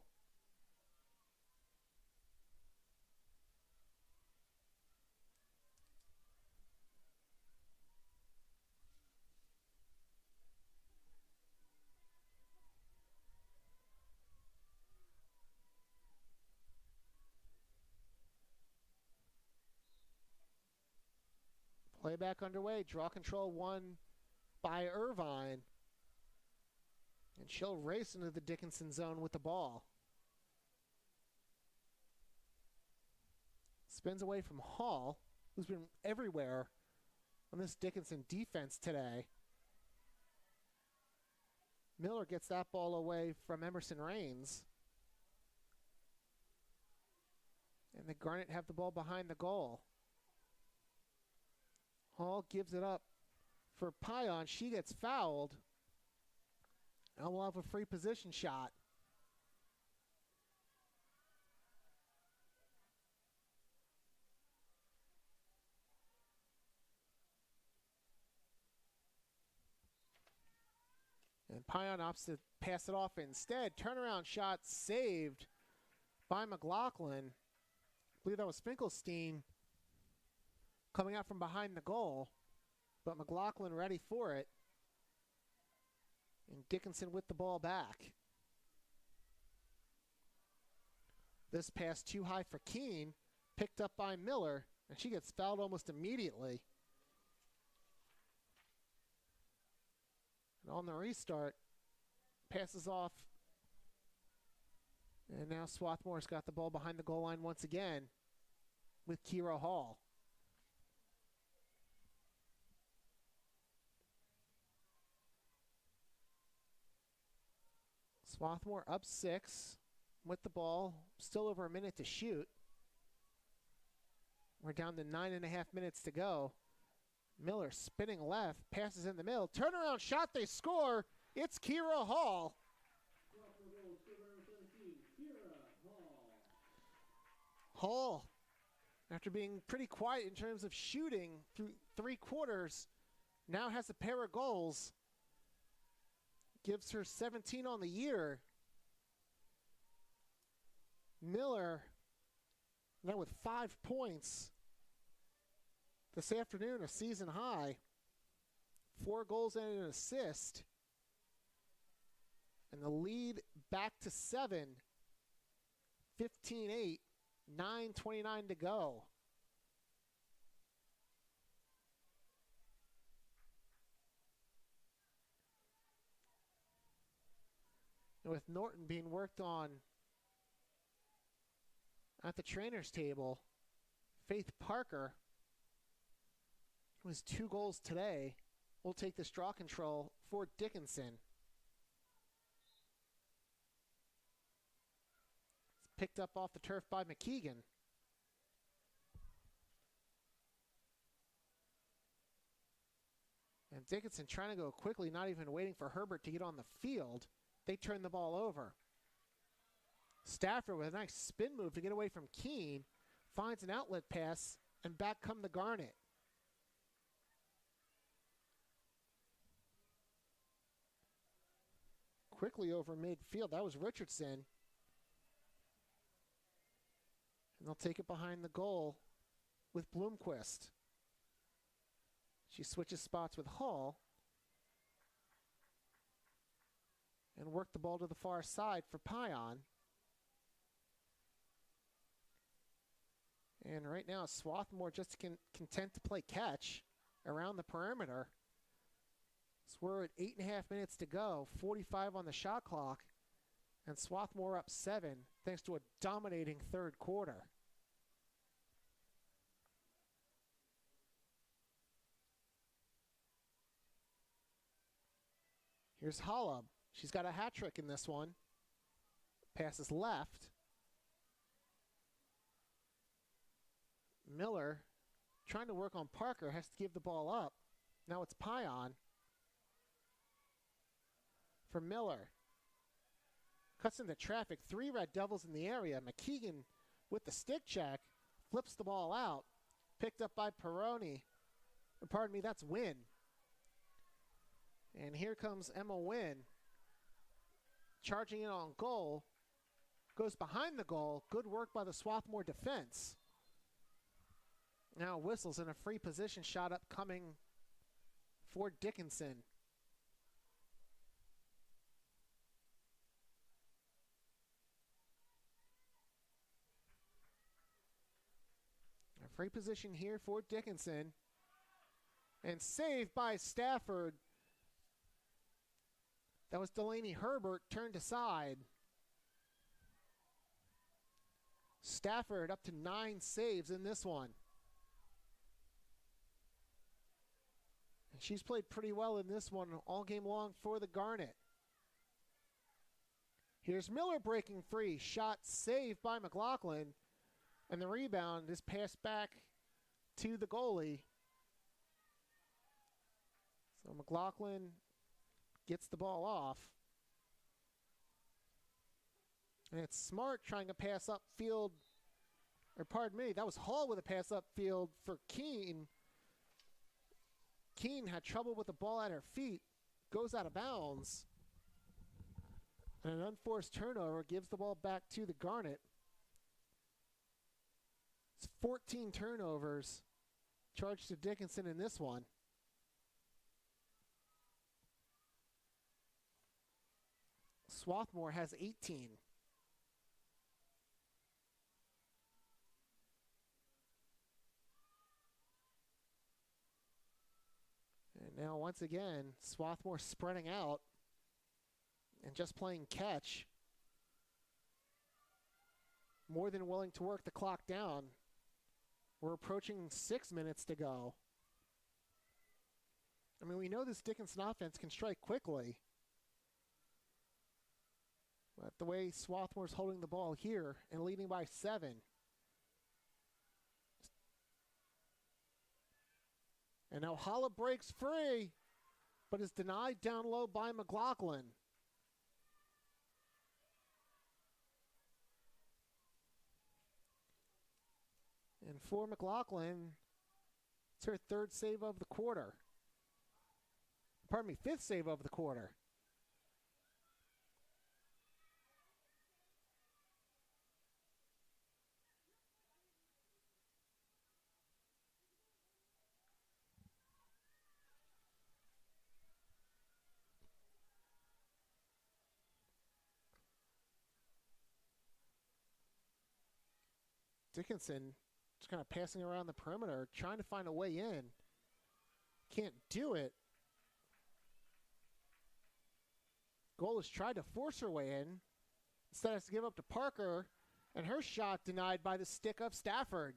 Playback underway. Draw control won by Irvine. And she'll race into the Dickinson zone with the ball. Spins away from Hall, who's been everywhere on this Dickinson defense today. Miller gets that ball away from Emerson Raines. And the Garnet have the ball behind the goal. Hall gives it up for Pion. She gets fouled. And we'll have a free position shot. And Pion opts to pass it off instead. Turnaround shot saved by McLaughlin. I believe that was Finkelstein coming out from behind the goal. But McLaughlin ready for it. And Dickinson with the ball back. This pass too high for Keene, picked up by Miller, and she gets fouled almost immediately. And on the restart, passes off. And now Swarthmore's got the ball behind the goal line once again with Kira Hall. Swarthmore up 6 with the ball. Still over a minute to shoot. We're down to 9.5 minutes to go. Miller spinning left, passes in the middle. Turnaround shot, they score. It's Kira Hall. Hall, after being pretty quiet in terms of shooting through 3 quarters, now has a pair of goals. Gives her 17 on the year. Miller now with 5 points this afternoon, a season high. 4 goals and an assist. And the lead back to 7. 15-8, 9:29 to go. And with Norton being worked on at the trainer's table, Faith Parker, who has 2 goals today, will take this draw control for Dickinson. It's picked up off the turf by McKeegan. And Dickinson trying to go quickly, not even waiting for Herbert to get on the field. They turn the ball over. Stafford with a nice spin move to get away from Keene. Finds an outlet pass, and back come the Garnet. Quickly over midfield. That was Richardson. And they'll take it behind the goal with Bloomquist. She switches spots with Hall. And work the ball to the far side for Pion. And right now, Swarthmore just content to play catch around the perimeter. So we're at 8.5 minutes to go, 45 on the shot clock, and Swarthmore up 7 thanks to a dominating third quarter. Here's Hollub. She's got a hat trick in this one. Passes left. Miller trying to work on Parker, has to give the ball up. Now it's Pion for Miller. Cuts into traffic. 3 Red Devils in the area. McKeegan with the stick check. Flips the ball out. Picked up by Peroni. Pardon me, that's Wynn. And here comes Emma Wynn. Charging in on goal. Goes behind the goal. Good work by the Swarthmore defense. Now whistles in a free position shot upcoming for Dickinson. A free position here for Dickinson. And saved by Stafford. That was Delaney Herbert turned aside. Stafford up to 9 saves in this one. And she's played pretty well in this one all game long for the Garnet. Here's Miller breaking free. Shot saved by McLaughlin. And the rebound is passed back to the goalie. So McLaughlin gets the ball off. And it's Smart trying to pass upfield. Or pardon me, that was Hall with a pass upfield for Keene. Keene had trouble with the ball at her feet. Goes out of bounds. And an unforced turnover gives the ball back to the Garnet. It's 14 turnovers charged to Dickinson in this one. Swarthmore has 18. And now once again, Swarthmore spreading out and just playing catch. More than willing to work the clock down. We're approaching 6 minutes to go. I mean, we know this Dickinson offense can strike quickly. But the way Swarthmore's holding the ball here and leading by 7. And now Holla breaks free, but is denied down low by McLaughlin. And for McLaughlin, it's her 3rd save of the quarter. Pardon me, 5th save of the quarter. Dickinson just kind of passing around the perimeter, trying to find a way in. Can't do it. Goal has tried to force her way in. Instead has to give up to Parker, and her shot denied by the stick of Stafford.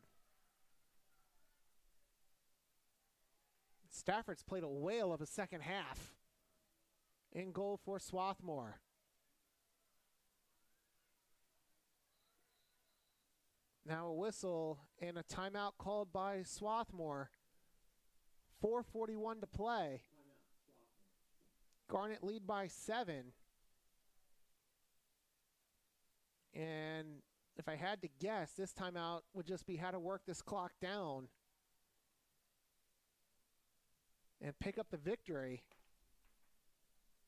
Stafford's played a whale of a second half. In goal for Swarthmore. Now a whistle and a timeout called by Swarthmore. 4:41 to play. Garnet lead by 7. And if I had to guess, this timeout would just be how to work this clock down and pick up the victory.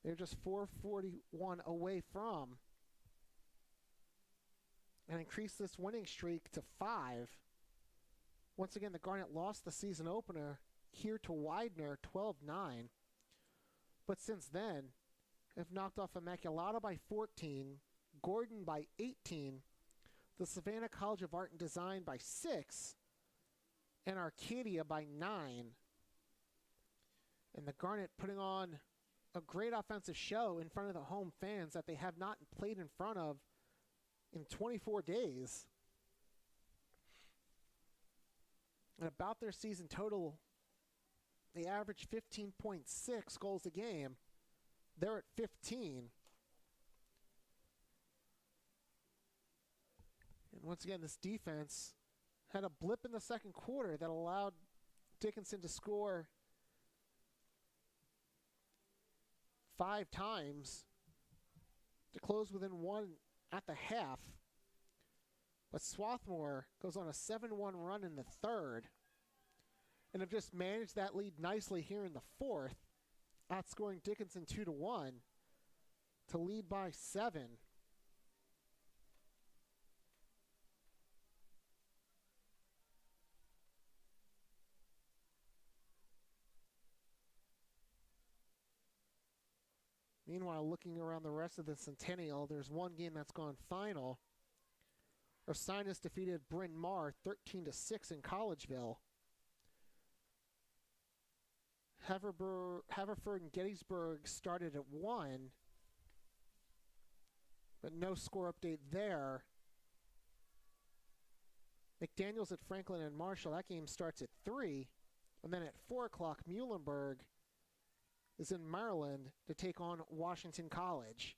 They're just 4:41 away from. And increase this winning streak to 5. Once again, the Garnet lost the season opener here to Widener, 12-9. But since then, have knocked off Immaculata by 14, Gordon by 18, the Savannah College of Art and Design by 6, and Arcadia by 9. And the Garnet putting on a great offensive show in front of the home fans that they have not played in front of in 24 days. And about their season total, they average 15.6 goals a game. They're at 15. And once again, this defense had a blip in the second quarter that allowed Dickinson to score 5 times to close within 1 at the half. But Swarthmore goes on a 7-1 run in the third and have just managed that lead nicely here in the fourth, outscoring Dickinson 2-1 to lead by 7. Meanwhile, looking around the rest of the Centennial, there's one game that's gone final. Ursinus defeated Bryn Mawr 13-6 in Collegeville. Haverford and Gettysburg started at 1, but no score update there. McDaniels at Franklin and Marshall, that game starts at 3. And then at 4 o'clock, Muhlenberg is in Maryland to take on Washington College.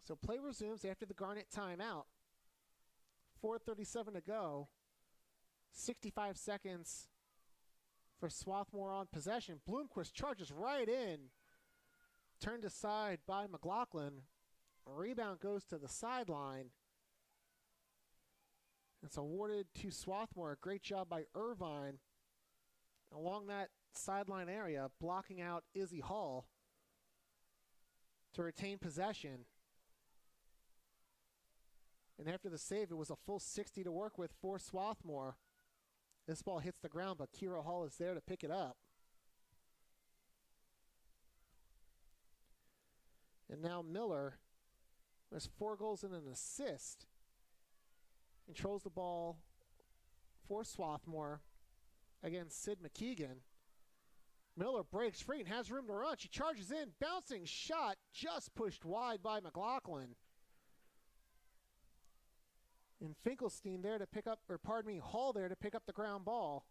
So play resumes after the Garnet timeout. 4:37 to go. 65 seconds for Swarthmore on possession. Bloomquist charges right in. Turned aside by McLaughlin. A rebound goes to the sideline. It's awarded to Swarthmore. A great job by Irvine along that sideline area, blocking out Izzy Hall to retain possession. And after the save, it was a full 60 to work with for Swarthmore. This ball hits the ground, but Kira Hall is there to pick it up. And now Miller, who has 4 goals and an assist, controls the ball for Swarthmore against Sid McKeegan. Miller breaks free and has room to run. She charges in, bouncing shot, just pushed wide by McLaughlin. And Finkelstein there to pick up, Hall there to pick up the ground ball.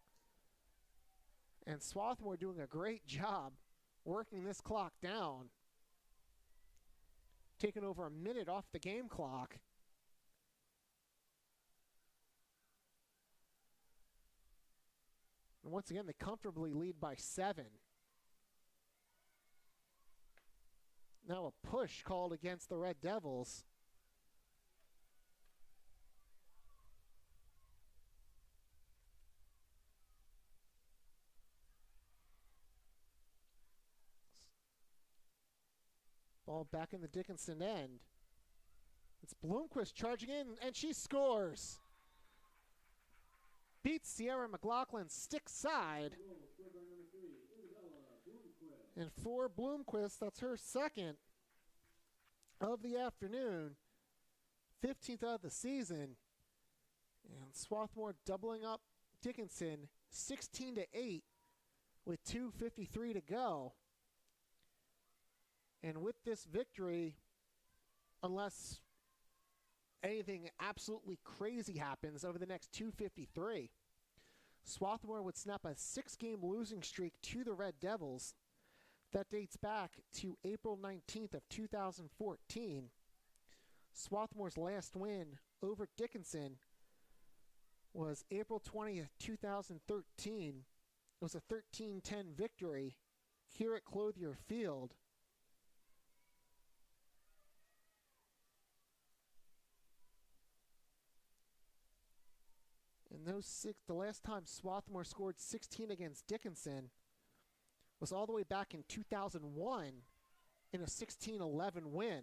And Swarthmore doing a great job working this clock down. Taking over a minute off the game clock. And once again, they comfortably lead by 7. Now a push called against the Red Devils. Ball back in the Dickinson end. It's Bloomquist charging in, and she scores. Beats Sierra McLaughlin stick side. And for Bloomquist, that's her second of the afternoon. 15th of the season. And Swarthmore doubling up Dickinson 16-8 with 2:53 to go. And with this victory, unless anything absolutely crazy happens over the next 2:53, Swarthmore would snap a 6-game losing streak to the Red Devils that dates back to April 19th of 2014. Swarthmore's last win over Dickinson was April 20th, 2013. It was a 13-10 victory here at Clothier Field. And the last time Swarthmore scored 16 against Dickinson was all the way back in 2001 in a 16-11 win.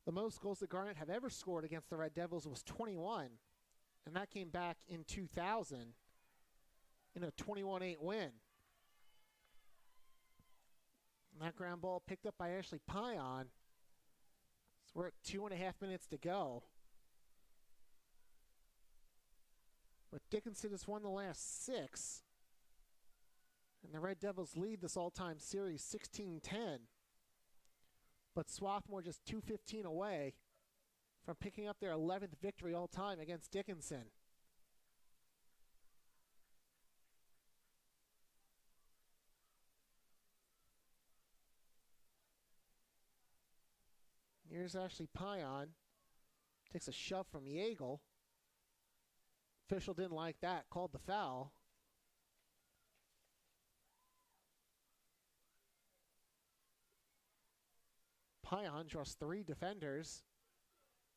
The most goals that Garnet have ever scored against the Red Devils was 21, and that came back in 2000 in a 21-8 win. And that ground ball picked up by Ashley Pion. So we're at 2.5 minutes to go. But Dickinson has won the last 6. And the Red Devils lead this all-time series 16-10. But Swarthmore just 2:15 away from picking up their 11th victory all-time against Dickinson. Here's Ashley Pion. Takes a shove from Yeagle. Official didn't like that, called the foul. Pion draws 3 defenders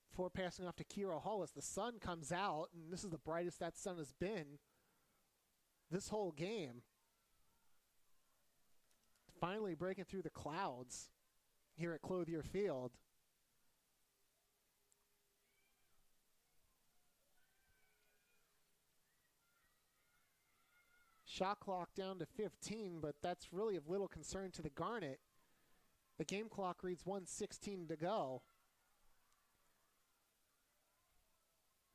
before passing off to Kira Hall as the sun comes out, and this is the brightest that sun has been this whole game. Finally breaking through the clouds here at Clothier Field. Shot clock down to 15, but that's really of little concern to the Garnet. The game clock reads 1:16 to go.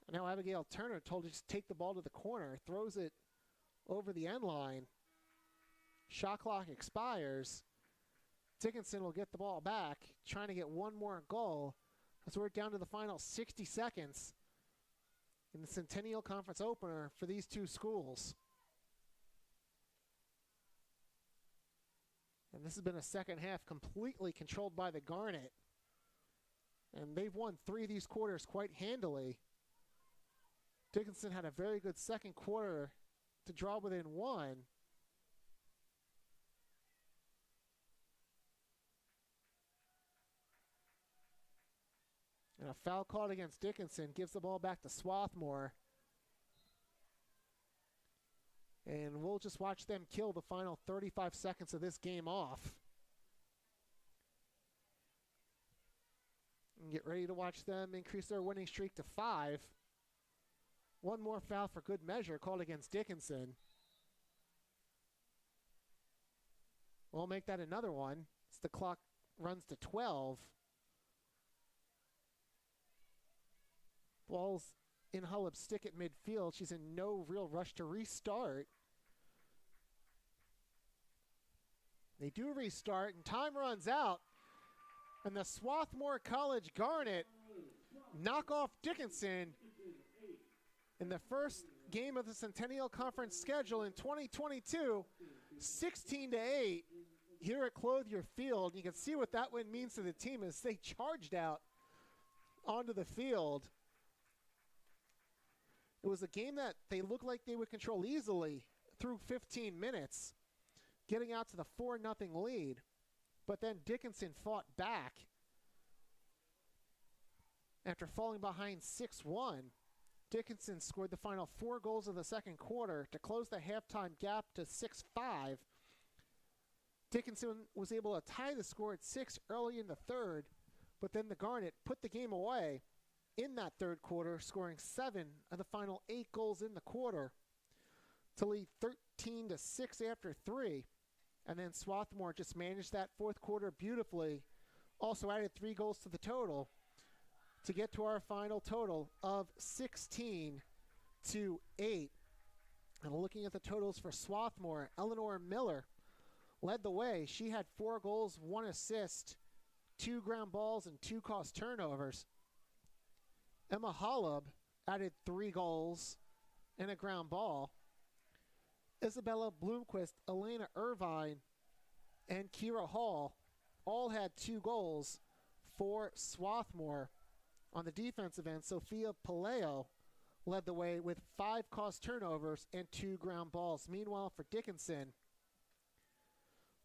And now Abigail Turner told to just take the ball to the corner, throws it over the end line. Shot clock expires. Dickinson will get the ball back, trying to get one more goal as we're down to the final 60 seconds in the Centennial Conference opener for these two schools. And this has been a second half completely controlled by the Garnet. And they've won 3 of these quarters quite handily. Dickinson had a very good second quarter to draw within 1. And a foul called against Dickinson gives the ball back to Swarthmore. And we'll just watch them kill the final 35 seconds of this game off. And get ready to watch them increase their winning streak to 5. One more foul for good measure called against Dickinson. We'll make that another one as the clock runs to 12. Ball's in Hullup's stick at midfield. She's in no real rush to restart. They do restart, and time runs out. And the Swarthmore College Garnet knock off Dickinson in the first game of the Centennial Conference schedule in 2022, 16-8 here at Clothier Field. You can see what that win means to the team as they charged out onto the field. It was a game that they looked like they would control easily through 15 minutes, getting out to the 4-0 lead. But then Dickinson fought back after falling behind 6-1. Dickinson scored the final 4 goals of the second quarter to close the halftime gap to 6-5. Dickinson was able to tie the score at 6 early in the third, but then the Garnet put the game away in that third quarter, scoring 7 of the final 8 goals in the quarter to lead 13-6 after 3. And then Swarthmore just managed that fourth quarter beautifully. Also added 3 goals to the total to get to our final total of 16-8. And looking at the totals for Swarthmore, Eleanor Miller led the way. She had 4 goals, 1 assist, 2 ground balls, and 2 caused turnovers. Emma Hollub added 3 goals and a ground ball. Isabella Bloomquist, Elena Irvine, and Kira Hall all had 2 goals for Swarthmore. On the defensive end, Sophia Paleo led the way with 5 caused turnovers and 2 ground balls. Meanwhile, for Dickinson,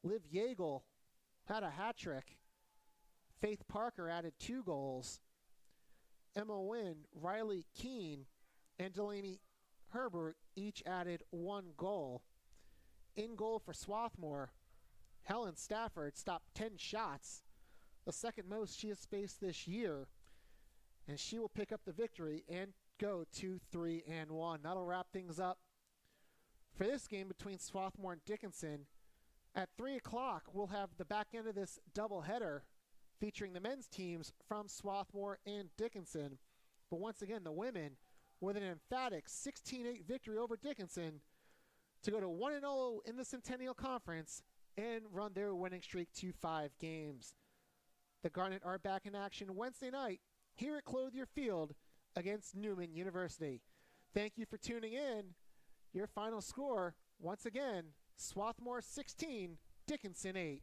Liv Yeagle had a hat trick. Faith Parker added 2 goals. Emma Wynn, Riley Keene, and Delaney Herbert each added 1 goal. In goal for Swarthmore, Helen Stafford stopped 10 shots, the second most she has faced this year, and she will pick up the victory and go 2-3-1. That'll wrap things up for this game between Swarthmore and Dickinson. At 3 o'clock, we'll have the back end of this doubleheader featuring the men's teams from Swarthmore and Dickinson. But once again, the women with an emphatic 16-8 victory over Dickinson to go to 1-0 in the Centennial Conference and run their winning streak to 5 games. The Garnet are back in action Wednesday night here at Clothier Field against Newman University. Thank you for tuning in. Your final score, once again, Swarthmore 16, Dickinson 8.